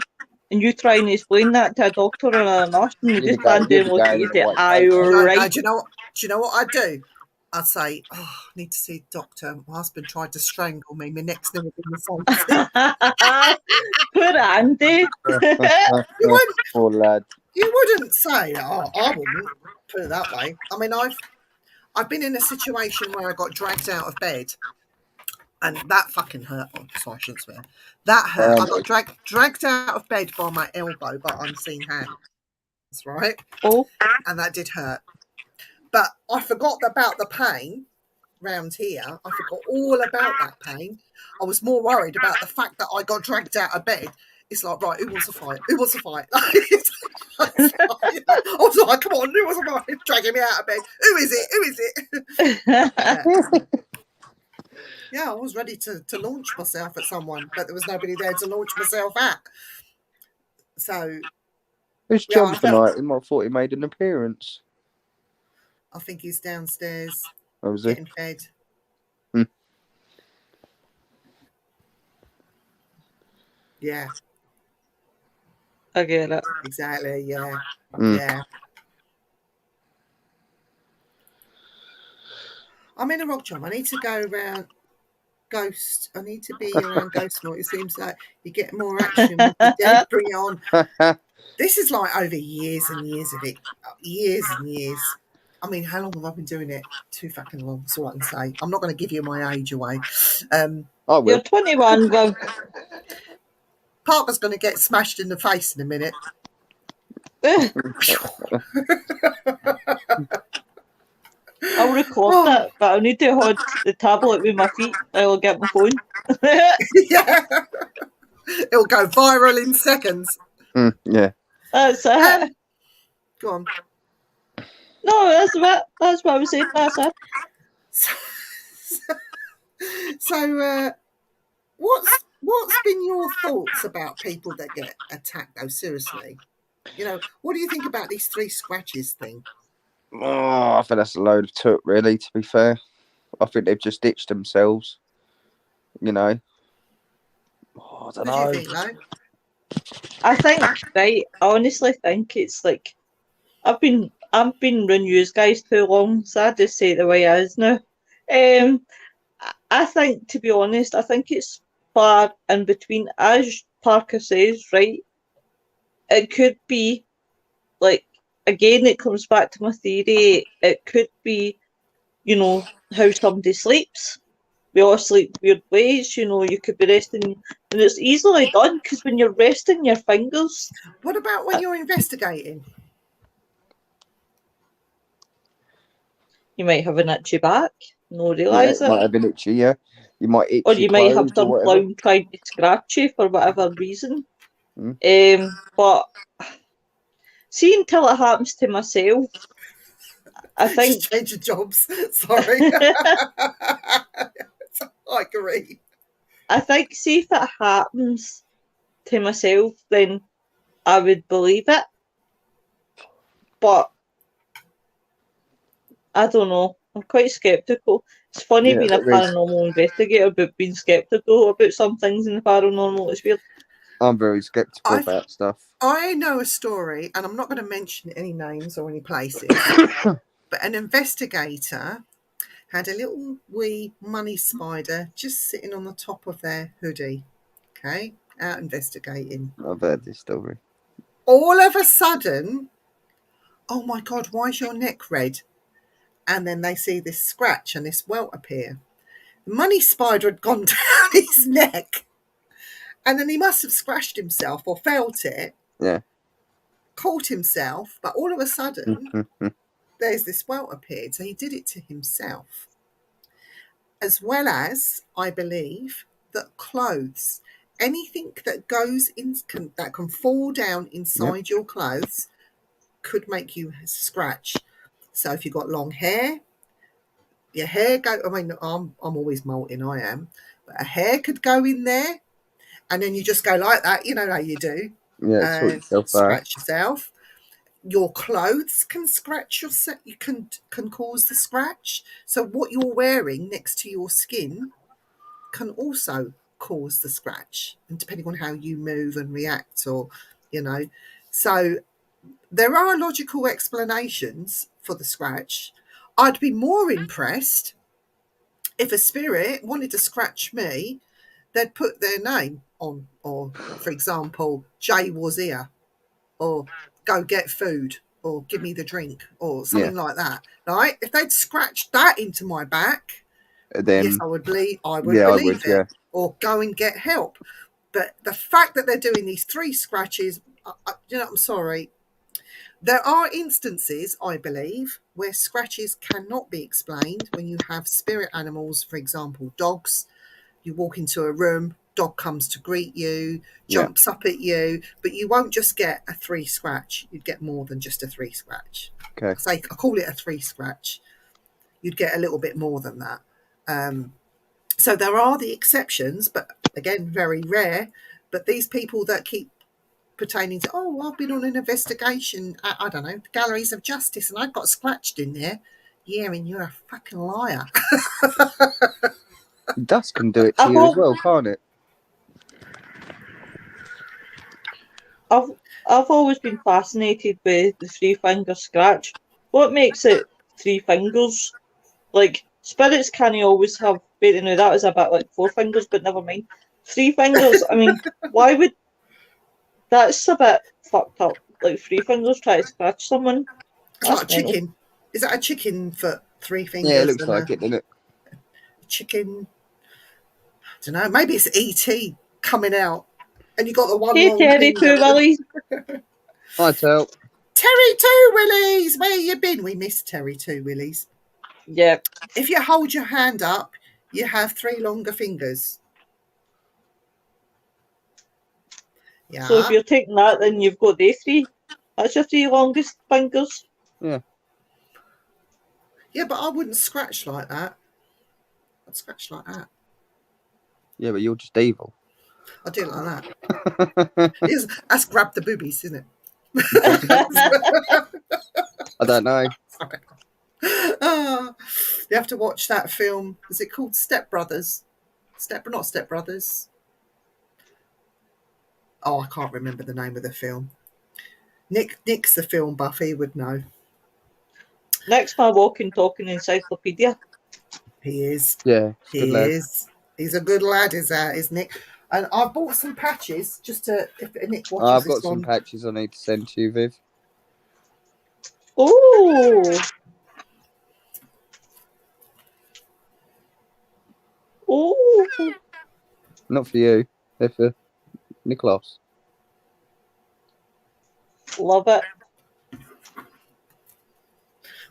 And you try and explain that to a doctor or a nurse, and they just stand there and look at you and say, "Aye, right." No, do you know what I'd do? I'd say, "Oh, I need to see a doctor. My husband tried to strangle me. My neck's never been the same." Poor Andy. You wouldn't. Poor lad. You wouldn't say, "Oh, I wouldn't." Put it that way. I mean, I've been in a situation where I got dragged out of bed, and that fucking hurt. Oh, sorry, I shouldn't swear. That hurt. I got dragged out of bed by my elbow by unseen hands. Right? Oh. And that did hurt. But I forgot about the pain round here. I forgot all about that pain. I was more worried about the fact that I got dragged out of bed. It's like, right, who wants to fight? Who wants to fight? I was like, come on, who wants to fight? Dragging me out of bed. Who is it? Who is it? Yeah, I was ready to launch myself at someone, but there was nobody there to launch myself at. So... Who's John tonight? I thought he made an appearance. I think he's downstairs getting fed. Yeah. I get it. Exactly, yeah. Yeah. I'm in a rock job. I need to go around Ghost. I need to be around Ghost more. It seems like you get more action with the dead. Bring it on. This is like over years and years of it. Years and years. I mean, how long have I been doing it? Too fucking long. That's all I can say. I'm not going to give you my age away. You're 21, Viv. Parker's going to get smashed in the face in a minute. I'll record that, but I'll need to hold the tablet with my feet. I'll get my phone. Yeah. It'll go viral in seconds. Yeah. That's it. Go on. No, that's what I was saying. That's it. So, what's been your thoughts about people that get attacked, though, seriously? You know, what do you think about these 3 scratches thing? Oh, I think that's a load of took, really, to be fair. I think they've just ditched themselves. You know. Oh, I don't know. What do you think, though? I think, right, I honestly think it's like, I've been I've been running you guys too long, so I just say it the way it is now. I think, to be honest, I think it's far in between. As Parker says, right, it could be, like, again, it comes back to my theory, it could be, how somebody sleeps. We all sleep weird ways, you could be resting, and it's easily done, because when you're resting your fingers... What about when you're investigating? You might have an itchy back, no realise it. Might have been itchy, yeah. You might itch Or your you might have clothes or some whatever. clown trying to scratch you for whatever reason. Mm. But see, until it happens to myself, I think... Just change your jobs. Sorry. I agree. I think, see, if it happens to myself, then I would believe it. But I don't know. I'm quite sceptical. It's funny being a paranormal investigator, but being sceptical about some things in the paranormal. It's weird. I'm very sceptical about stuff. I know a story, and I'm not going to mention any names or any places, but an investigator had a little wee money spider just sitting on the top of their hoodie. Okay, out investigating. I've heard this story. All of a sudden, oh my God, why is your neck red? And then they see this scratch and this welt appear. The money spider had gone down his neck, and then he must have scratched himself or felt it. Yeah. Caught himself, but all of a sudden, there's this welt appeared. So he did it to himself. As well as, I believe, that clothes, anything that goes in, that can fall down inside your clothes, could make you scratch. So if you've got long hair, your hair go. I mean, I'm always molting. I am, but a hair could go in there, and then you just go like that. You know how you do. Yeah, sort yourself scratch yourself. Your clothes can scratch yourself. You can cause the scratch. So what you're wearing next to your skin can also cause the scratch, and depending on how you move and react, or so there are logical explanations for the scratch. I'd be more impressed if a spirit wanted to scratch me. They'd put their name on, or for example, Jay was here, or go get food, or give me the drink, or something like that. Right? If they'd scratched that into my back, then yes, I would believe it. Yeah. Or go and get help. But the fact that they're doing these 3 scratches, I'm sorry. There are instances, I believe, where scratches cannot be explained when you have spirit animals, for example, dogs. You walk into a room, dog comes to greet you, jumps up at you, but you won't just get a 3 scratch. You'd get more than just a 3 scratch. Okay. I call it a 3 scratch. You'd get a little bit more than that. So there are the exceptions, but again, very rare. But these people that keep pertaining to, I've been on an investigation, I don't know, the Galleries of Justice, and I got scratched in there. Yeah, and you're a fucking liar. Dust can do it to you as well, can't it? I've always been fascinated with the 3-finger scratch. What makes it 3 fingers? Like, spirits can't always have, that was a bit like 4 fingers, but never mind. 3 fingers, I mean, why would... That's a bit fucked up. Like, 3 fingers try to scratch someone. It's like a chicken. Is that a chicken for 3 fingers? Yeah, it looks like it, doesn't it? Chicken. I don't know. Maybe it's E.T. coming out, and you got the one hey, long Terry finger. Two Willies. Hi, Tel. Terry Two Willies, where you been? We miss Terry Two Willies. Yeah. If you hold your hand up, you have 3 longer fingers. Yeah. So if you're taking that, then you've got the 3. That's your 3 longest fingers. Yeah. Yeah, but I wouldn't scratch like that. I'd scratch like that. Yeah, but you're just evil. I do it like that. That's grab the boobies, isn't it? I don't know. You have to watch that film. Is it called Step Brothers? Not Step Brothers. I can't remember the name of the film. Nick's the film buff. He would know. Nick's my walking, talking encyclopedia. He is. Yeah, He is. He's a good lad, is Nick. And I've bought some patches just to, if Nick watches I've this got some on. patches I need to send to you, Viv. Oh. Oh. Not for you, they're for Nicholas. Love it.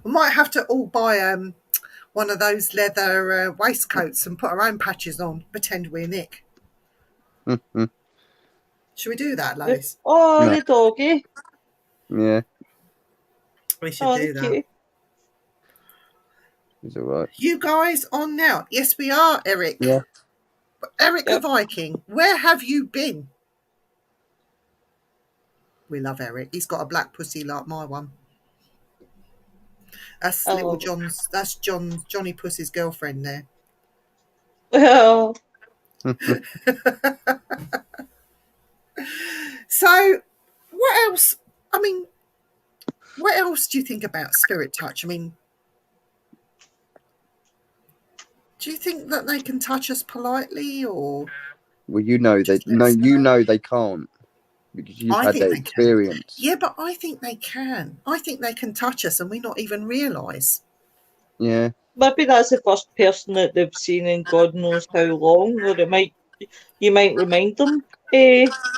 We might have to all buy one of those leather waistcoats and put our own patches on. Pretend we're Nick. Mm-hmm. Should we do that, Lois? Oh, No. the doggy. Yeah, We should do that. Cute. he's all right. You guys on now? Yes, we are, Eric. Yeah. Eric Yep. the Viking, where have you been? We love Eric. He's got a black pussy like my one. That's little John's. That's Johnny Pussy's girlfriend there. Well, So, what else? I mean, what else do you think about spirit touch? I mean, do you think that they can touch us politely, or? Well, you know they they can't because you've had that experience. Yeah, but I think they can. I think they can touch us, and we not even realise. Yeah. maybe that's the first person that they've seen in God knows how long, or you might remind them.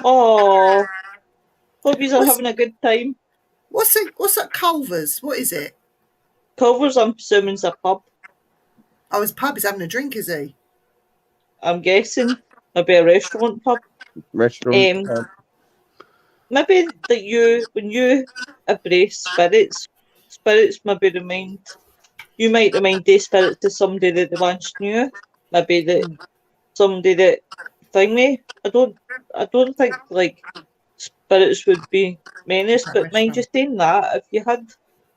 Oh, hope you're having a good time. What's that Culver's? What is it? Culver's, I'm assuming, is a pub. Oh, his pub is having a drink, is he? I'm guessing. Maybe a restaurant pub. Restaurant. Maybe that when you embrace spirits maybe you might remind these spirits to somebody that they once knew. Maybe that somebody that thingy. I don't think like spirits would be menaced, but mind you saying that, if you had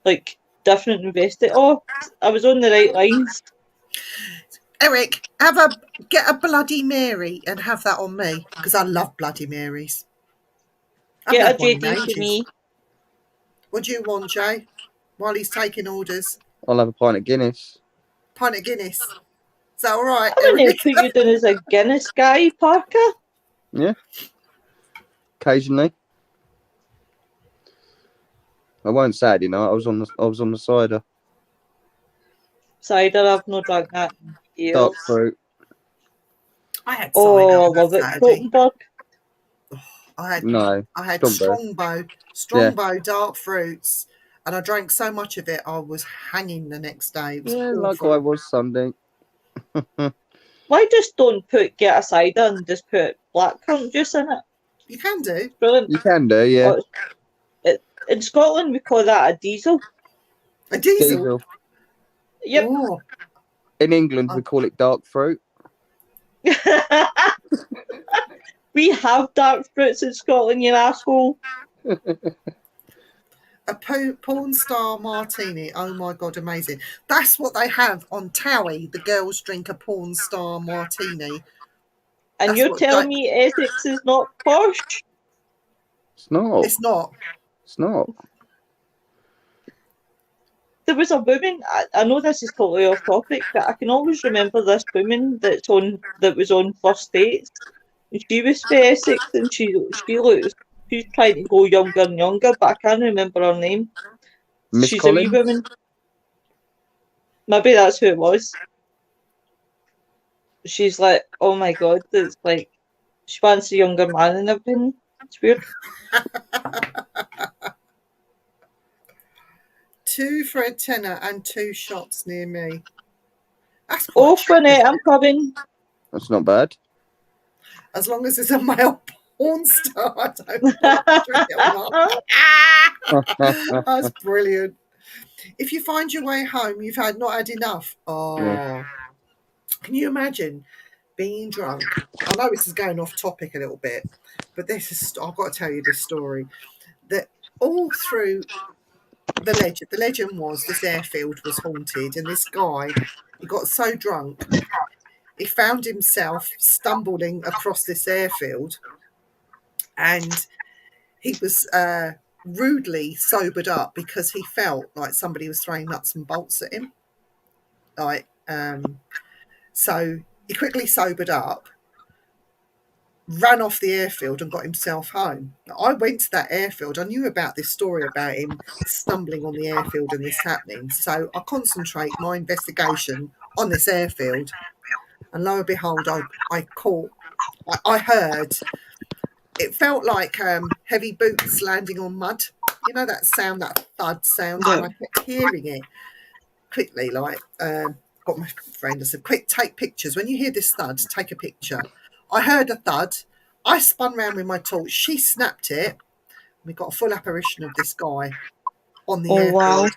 like different invested, oh, I was on the right lines. Eric, get a Bloody Mary and have that on me because I love Bloody Marys. Get a JD for me. What do you want, Jay? While he's taking orders. I'll have a pint of Guinness. Pint of Guinness. Is that all right, I wouldn't Eric? put you down as a Guinness guy, Parker. Yeah. Occasionally. I won't Saturday night. I was on the cider. Cider, I've not drank that in years. Dark fruit. I had cider. Oh, I love it. Kronenbourg. I had Strongbow dark fruits, and I drank so much of it I was hanging the next day. It was awful. Like I was Sunday. Why just don't get a cider and just put blackcurrant juice in it? You can do. Brilliant. You can do, yeah. In Scotland, we call that a diesel. A diesel? Yep. Ooh. In England, we call it dark fruit. We have dark fruits in Scotland, you asshole. A porn star martini. Oh my God, amazing. That's what they have on Towie. The girls drink a porn star martini. And you're telling me Essex is not posh? It's not. It's not. It's not. There was a woman, I know this is totally off topic, but I can always remember this woman that was on First Dates. And she was from Essex and she looks, she's trying to go younger and younger, but I can't remember her name. She's Collins? A wee woman. Maybe that's who it was. She's like, oh my God, it's like, she wants a younger man and everything. It's weird. 2 for a tenner and 2 shots near me. That's quite funny, I'm coming. That's not bad. As long as it's a male porn star, I don't know. That's brilliant. If you find your way home, you've not had enough. Oh, yeah. Can you imagine being drunk? I know this is going off topic a little bit, but I've got to tell you this story. That all through the legend was this airfield was haunted, and this guy, he got so drunk, he found himself stumbling across this airfield, and he was rudely sobered up because he felt like somebody was throwing nuts and bolts at him. Like, so he quickly sobered up, ran off the airfield and got himself home. Now, I went to that airfield. I knew about this story about him stumbling on the airfield and this happening. So I concentrate my investigation on this airfield. And lo and behold, I heard, it felt like heavy boots landing on mud. You know that sound, that thud sound? Yeah. And I kept hearing it quickly, like, got my friend, I said, quick, take pictures. When you hear this thud, take a picture. I heard a thud. I spun round with my torch. She snapped it. We got a full apparition of this guy on the airfield. Wow.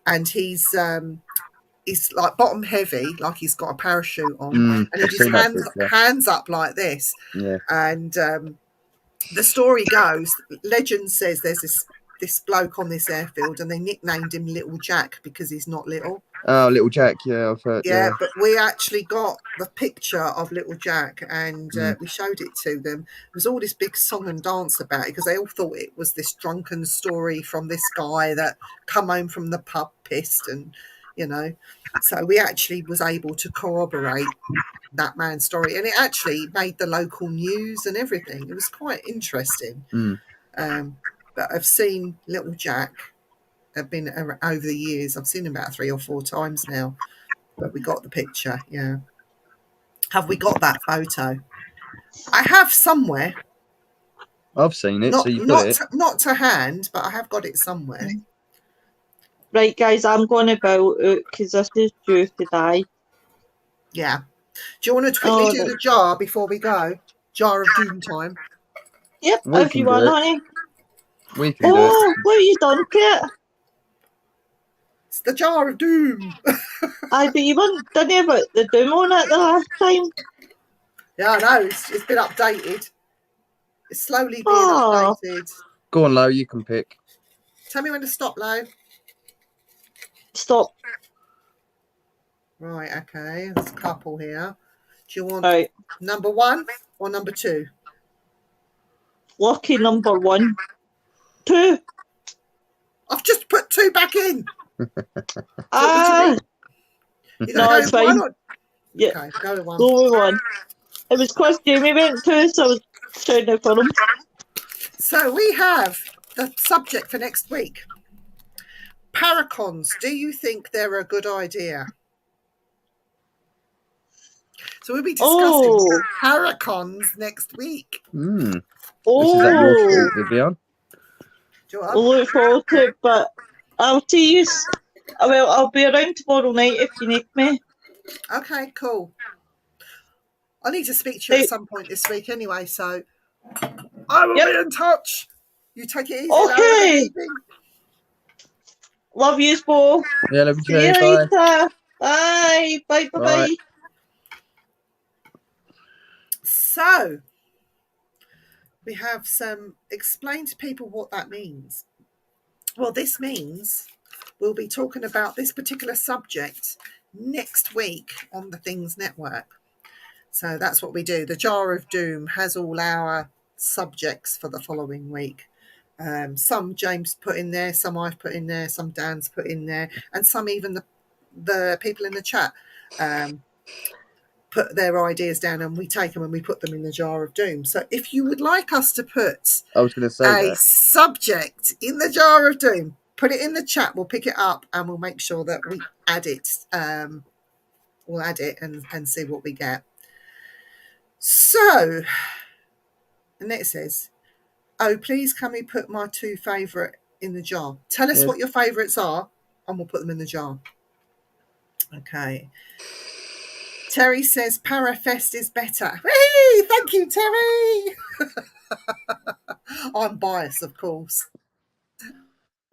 And he's like bottom heavy, like he's got a parachute on, and I've he seen just that hands up like this. Yeah. And the story goes, legend says there's this bloke on this airfield, and they nicknamed him Little Jack because he's not little. Oh, Little Jack, yeah, I've heard. Yeah, but we actually got the picture of Little Jack, and we showed it to them. There was all this big song and dance about it because they all thought it was this drunken story from this guy that come home from the pub pissed, and you know. So we actually was able to corroborate that man's story, and it actually made the local news and everything. It was quite interesting. But I've seen Little Jack. I've been over the years. I've seen him about 3 or 4 times now. But we got the picture, yeah. Have we got that photo? I have somewhere. I've seen it, so you've got it. Not to hand, but I have got it somewhere. Right, guys, I'm going to bow out because this is due to die. Yeah. Do you want to quickly do the jar before we go? Jar of doom time. Yep, if you want, honey. We can do it. What have you done to it? It's the jar of doom. But you didn't have the doom on it the last time. Yeah, I know. It's been updated. It's slowly being updated. Go on, Lo, you can pick. Tell me when to stop, Lo. Stop. Right, okay. There's a couple here. Do you want number 1 or number 2? Lucky number 1. 2. I've just put 2 back in. No, it's fine. Yeah. Okay, go with 1. Go with 1. It was because Jamie went 2, so I was shouting out for him. So we have the subject for next week. Paracons, do you think they're a good idea? So we'll be discussing paracons next week. This is at your fault, Vivian. I'll look forward to it, but I'll see you. I'll be around tomorrow night if you need me. Okay, cool. I need to speak to you at some point this week anyway, so I will be in touch. You take it easy. Okay. Love you, Bo. Yeah, love you too. See you Bye. later. Bye. Bye. Bye. Bye. So we have explain to people what that means. Well, this means we'll be talking about this particular subject next week on the Things Network. So that's what we do. The Jar of Doom has all our subjects for the following week. Some James put in there, some I've put in there, some Dan's put in there, and some even the people in the chat put their ideas down, and we take them and we put them in the Jar of Doom. So if you would like us to put a subject in the Jar of Doom, put it in the chat. We'll pick it up and we'll make sure that we add it. We'll add it and see what we get. So, and it says, oh, please can we put my 2 favourite in the jar? Tell us what your favourites are and we'll put them in the jar. Okay. Terry says Parafest is better. Whee! Thank you, Terry. I'm biased, of course.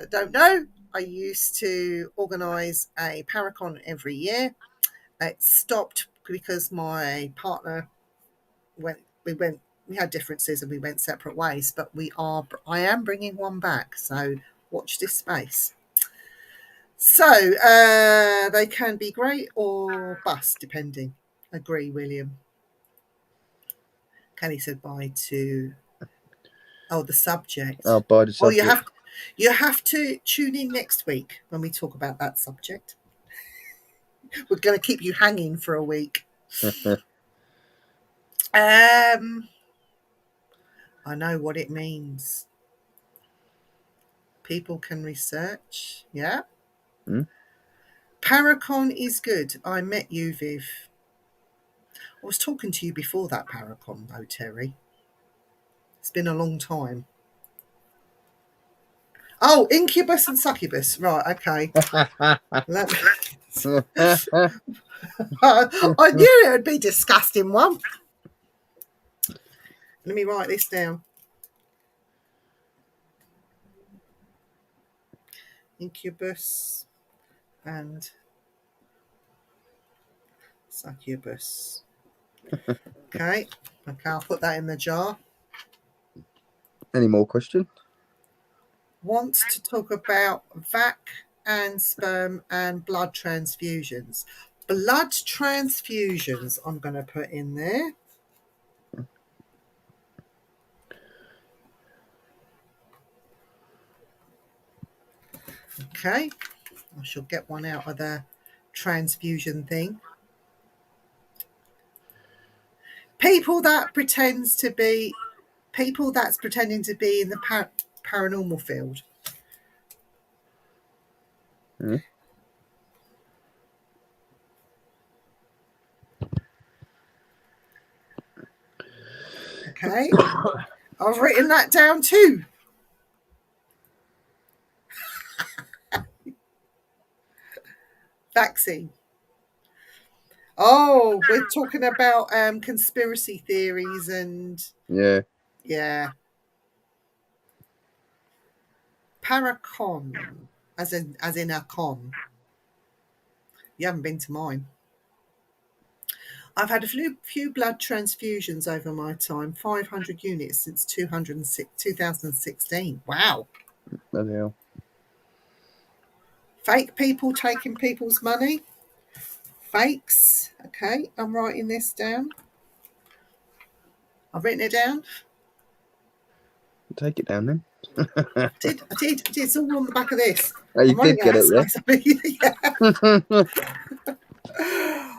I don't know. I used to organise a Paracon every year. It stopped because my partner we had differences and we went separate ways, but I am bringing one back, so watch this space. So they can be great or bust depending. Agree, William. Kenny said bye to the subject. By the subject. Well, You have to tune in next week when we talk about that subject. We're going to keep you hanging for a week. I know what it means. People can research. Yeah. Paracon is good. I met you, Viv. I was talking to you before that Paracon, though, Terry. It's been a long time. Oh, incubus and succubus. Right, okay. I knew it would be a disgusting one. Let me write this down. Incubus and succubus. Okay, I'll put that in the jar. Any more questions? Wants to talk about vac and sperm and blood transfusions. Blood transfusions, I'm going to put in there. Okay, I shall get one out of the transfusion thing. People that's pretending to be in the paranormal field. Okay, I've written that down too. Vaccine. Oh, we're talking about conspiracy theories and yeah. Paracon, as in a con. You haven't been to mine. I've had a few blood transfusions over my time. 500 units since 2016. Wow. Bloody hell. Fake people taking people's money. Fakes. Okay, I'm writing this down. I've written it down. Take it down then. I did. It's all on the back of this. Oh, you did get it, yeah?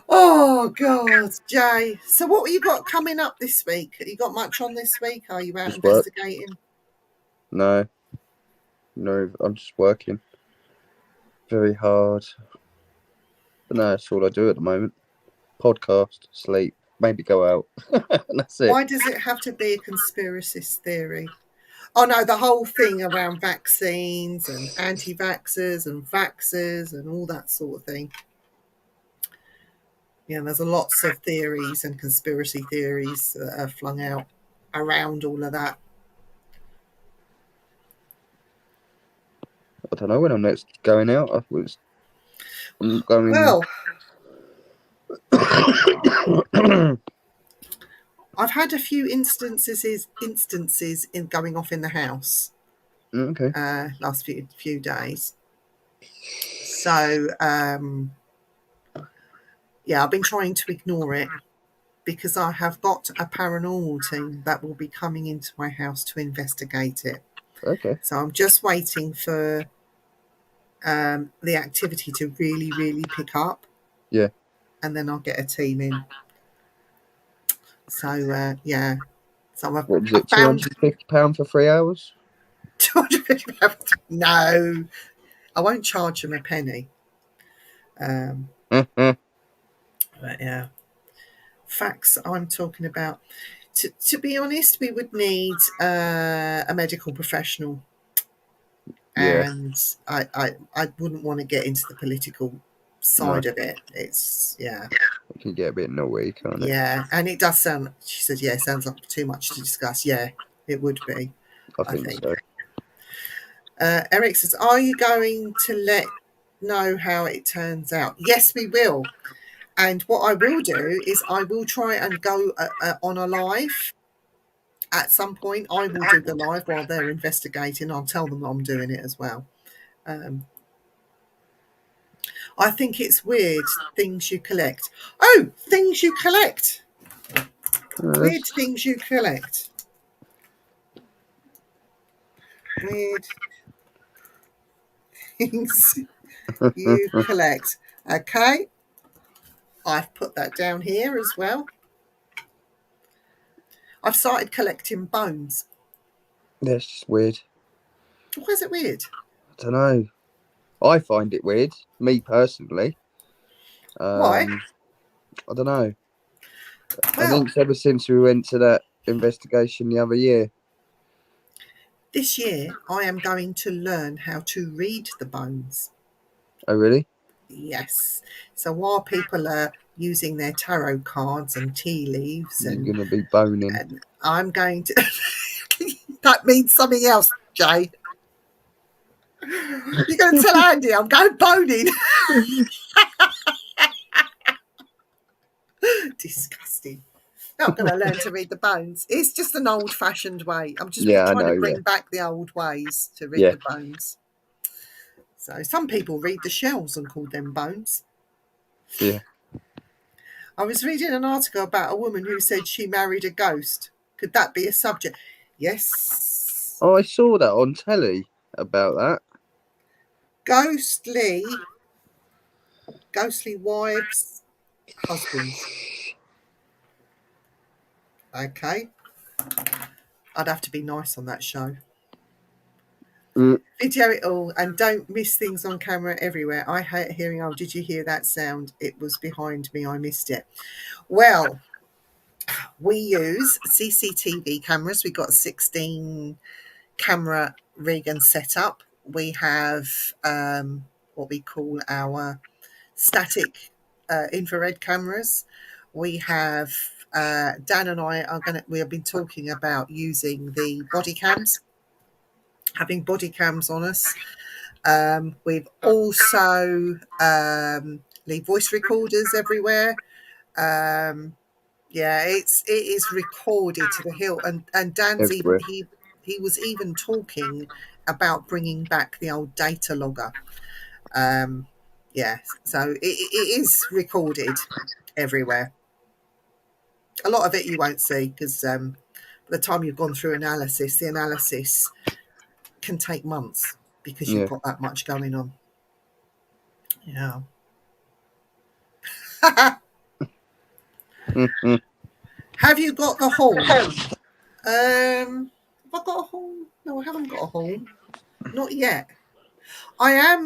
Oh, God, Jay. So what have you got coming up this week? Have you got much on this week? Are you out just investigating? No, I'm just working very hard. But no, that's all I do at the moment. Podcast, sleep, maybe go out. That's it. Why does it have to be a conspiracy theory? Oh, no, the whole thing around vaccines and anti-vaxxers and vaxxers and all that sort of thing. Yeah, there's lots of theories and conspiracy theories that are flung out around all of that. I don't know when I'm next going out. I'm going. Well, I've had a few instances in going off in the house. Okay. Last few days. So yeah, I've been trying to ignore it because I have got a paranormal team that will be coming into my house to investigate it. Okay. So I'm just waiting for the activity to really, really pick up. Yeah. And then I'll get a team in. So yeah. So what was it? £250 for 3 hours? £250? No, I won't charge them a penny. But yeah, facts I'm talking about. To be honest, we would need a medical professional, and I wouldn't want to get into the political side of it. It's it can get a bit annoying, can't it? Yeah, and it does sound. She said, "Yeah, it sounds like too much to discuss." Yeah, it would be. I think so. Eric says, "Are you going to let know how it turns out?" Yes, we will. And what I will do is I will try and go on a live at some point. I will do the live while they're investigating. I'll tell them I'm doing it as well. I think it's weird, things you collect. Oh, things you collect. Weird things you collect. Weird things you collect. Okay. I've put that down here as well. I've started collecting bones. That's just weird. Why is it weird? I don't know. I find it weird, me personally. Why? I don't know. I Well, think ever since we went to that investigation the other year. this year I am going to learn how to read the bones. Oh, really? Yes. So while people are using their tarot cards and tea leaves, You're going to be boning. and I'm going to. That means something else, Jay. You're going to tell Andy I'm going boning. Disgusting. Not going to learn to read the bones. It's just an old-fashioned way. I'm just Yeah, I trying to know, bring yeah. back the old ways to read Yeah. the bones. So some people read the shells and call them bones. Yeah. I was reading an article about a woman who said she married a ghost. Could that be a subject? Yes. Oh, I saw that on telly about that. Ghostly wives, husbands. Okay. I'd have to be nice on that show. Video it all and don't miss things on camera everywhere. I hate hearing, oh, did you hear that sound? It was behind me. I missed it. Well, we use CCTV cameras. We've got 16 camera rig and setup. We have what we call our static infrared cameras. We have Dan and I we have been talking about using the body cams, having body cams on us. We've also leave voice recorders everywhere. Yeah, it is recorded to the hill, and Dan's Everywhere. he was even talking about bringing back the old data logger. Yeah, so it is recorded everywhere. A lot of it you won't see because by the time you've gone through analysis, the analysis can take months because you've got that much going on. Yeah. Have you got the horn? Have I got a horn? No, I haven't got a horn. Not yet. I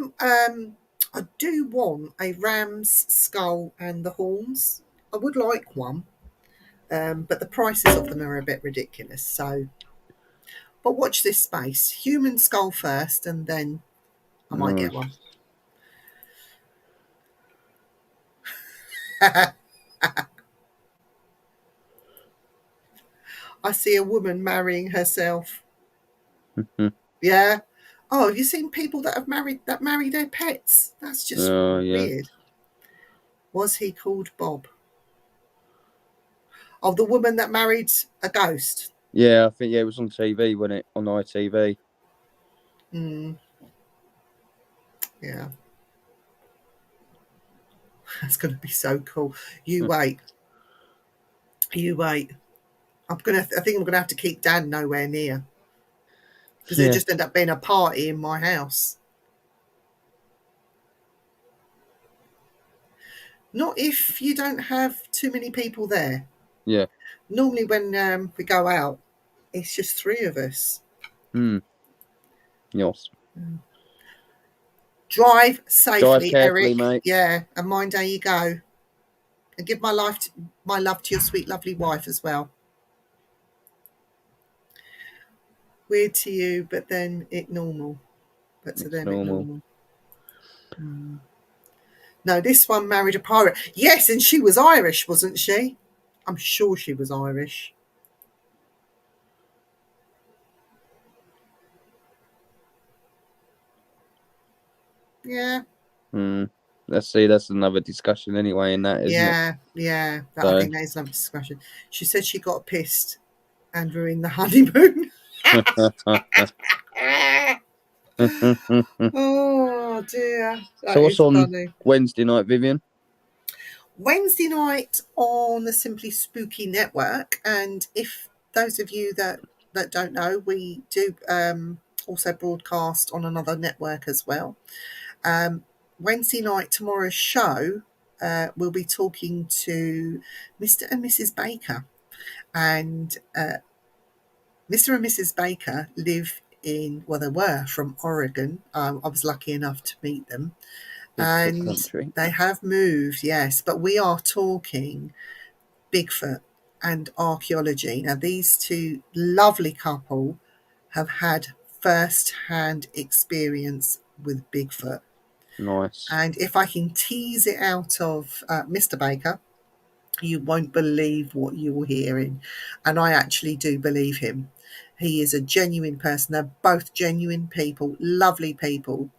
do want a ram's skull and the horns. I would like one, but the prices of them are a bit ridiculous. So, but watch this space. Human skull first, and then I might get one. I see a woman marrying herself. Yeah. Oh, have you seen people that marry their pets? That's just weird. Was he called Bob? Oh, the woman that married a ghost. Yeah, I think it was on TV, wasn't it? On ITV. Yeah. That's going to be so cool. You wait. You wait. I think I'm gonna have to keep Dan nowhere near because it'll just end up being a party in my house. Not if you don't have too many people there. Yeah. Normally when we go out, it's just 3 of us. Yes. Drive safely, carefully, Eric. mate. Yeah, and mind how you go. And give my love to your sweet, lovely wife as well. Weird to you, but then it normal. But to them, it normal. No, this one married a pirate. Yes, and she was Irish, wasn't she? I'm sure she was Irish. Yeah. Let's see. That's another discussion anyway, in that, isn't it? Yeah. I think that is another discussion. She said she got pissed and ruined the honeymoon. Oh dear. So what's on funny. Wednesday night, Vivian? Wednesday night on the Simply Spooky Network, and if those of you that don't know, we do also broadcast on another network as well. Wednesday night, tomorrow's show, we'll be talking to Mr. and Mrs. Baker. And Mr. and Mrs. Baker live they were from Oregon. I was lucky enough to meet them. Bigfoot And country. they have moved, yes, but we are talking Bigfoot and archaeology. Now, these two lovely couple have had first-hand experience with Bigfoot. Nice. And if I can tease it out of Mr. Baker, you won't believe what you're hearing. And I actually do believe him. He is a genuine person. They're both genuine people, lovely people.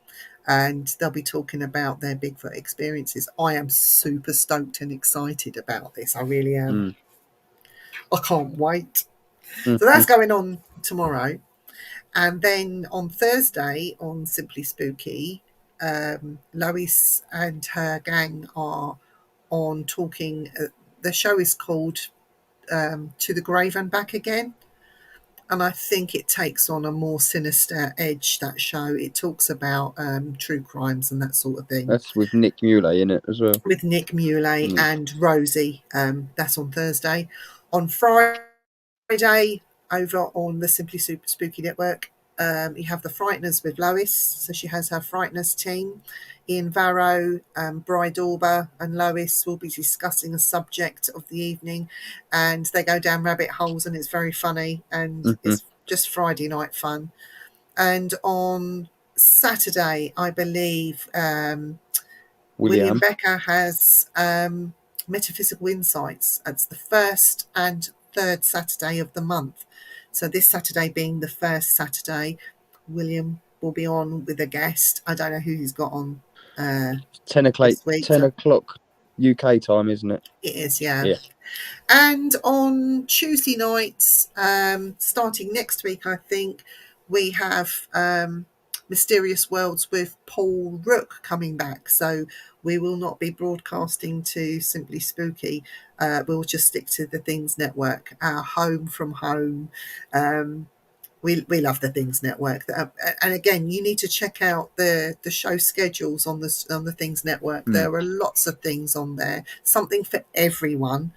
And they'll be talking about their Bigfoot experiences. I am super stoked and excited about this. I really am. I can't wait. So that's going on tomorrow. And then on Thursday on Simply Spooky, Lois and her gang are on talking. The show is called To the Grave and Back Again. And I think it takes on a more sinister edge, that show. It talks about true crimes and that sort of thing. That's with Nick Muley in it as well. With Nick Muley and Rosie. That's on Thursday. On Friday, over on the Simply Super Spooky Network, you have the Frighteners with Lois. So she has her Frighteners team. Ian Varro, Bri Dorber and Lois will be discussing a subject of the evening, and they go down rabbit holes, and it's very funny, and it's just Friday night fun. And on Saturday, I believe, William Becker has Metaphysical Insights. It's the first and third Saturday of the month. So this Saturday being the first Saturday, William will be on with a guest. I don't know who he's got on 10 o'clock, this week. 10 o'clock UK time, isn't it? It is, yeah. And on Tuesday nights, starting next week, I think, we have Mysterious Worlds with Paul Rook coming back. So we will not be broadcasting to Simply Spooky. We'll just stick to the Things Network, our home from home. We love the Things Network, and again, you need to check out the show schedules on the Things Network. There are lots of things on there, something for everyone.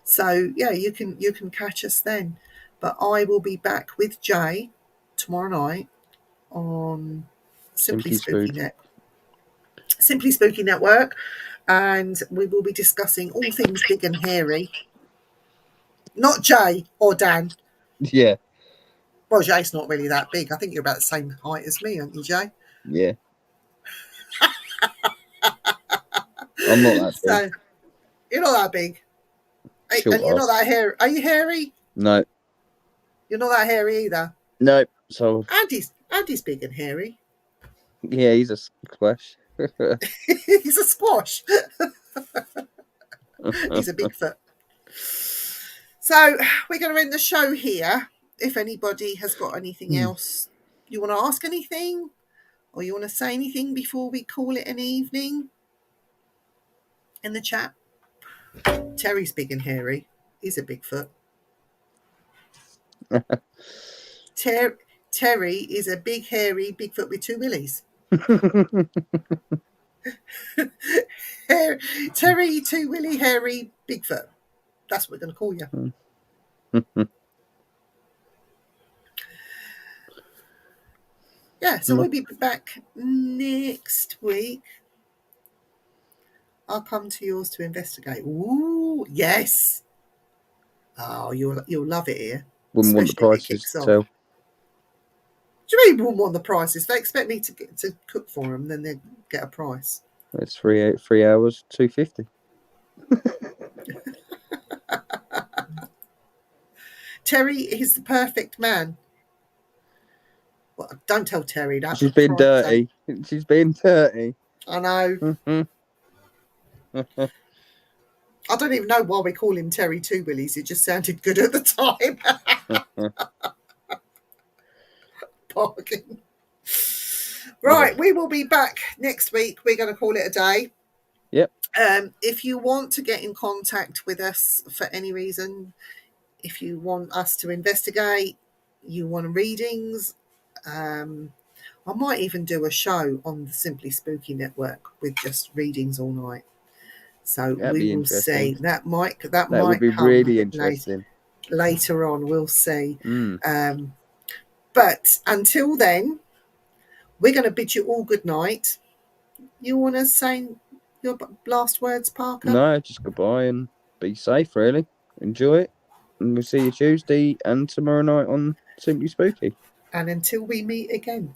So yeah, you can catch us then. But I will be back with Jay tomorrow night on Simply Spooky Network, and we will be discussing all things big and hairy. Not Jay or Dan. Yeah. Well, Jay's not really that big. I think you're about the same height as me, aren't you, Jay? Yeah. I'm not that big. So, you're not that big. Short and you're not that hairy. Are you hairy? No. You're not that hairy either? No. So Andy's big and hairy. Yeah, he's a squash. He's a squash. He's a Bigfoot. So we're going to end the show here. If anybody has got anything else, you want to ask anything, or you want to say anything before we call it an evening in the chat. Terry's big and hairy. He's a Bigfoot. Terry is a big, hairy Bigfoot with two willies. Terry, two willy, hairy Bigfoot. That's what we're going to call you. Yeah, so we'll be back next week. I'll come to yours to investigate. Ooh, yes. Oh, you'll love it here. Wouldn't want the prices to tell. What do you mean wouldn't want the prices? If they expect me to cook for them, then they get a price. It's 3 hours, $2.50. Terry is the perfect man. Well, don't tell Terry that. She's been dirty. She's been dirty. I know. I don't even know why we call him Terry Two Willies. It just sounded good at the time. Bargain. Right, we will be back next week. We're going to call it a day. Yep. If you want to get in contact with us for any reason, if you want us to investigate, you want readings, I might even do a show on the Simply Spooky Network with just readings all night. So That'd we be will see. interesting. That might would be come really a bit interesting. later on. We'll see. Mm. But until then, we're going to bid you all good night. You want to say your last words, Parker? No, just goodbye and be safe, really. Enjoy it. And we'll see you Tuesday and tomorrow night on Simply Spooky. And until we meet again.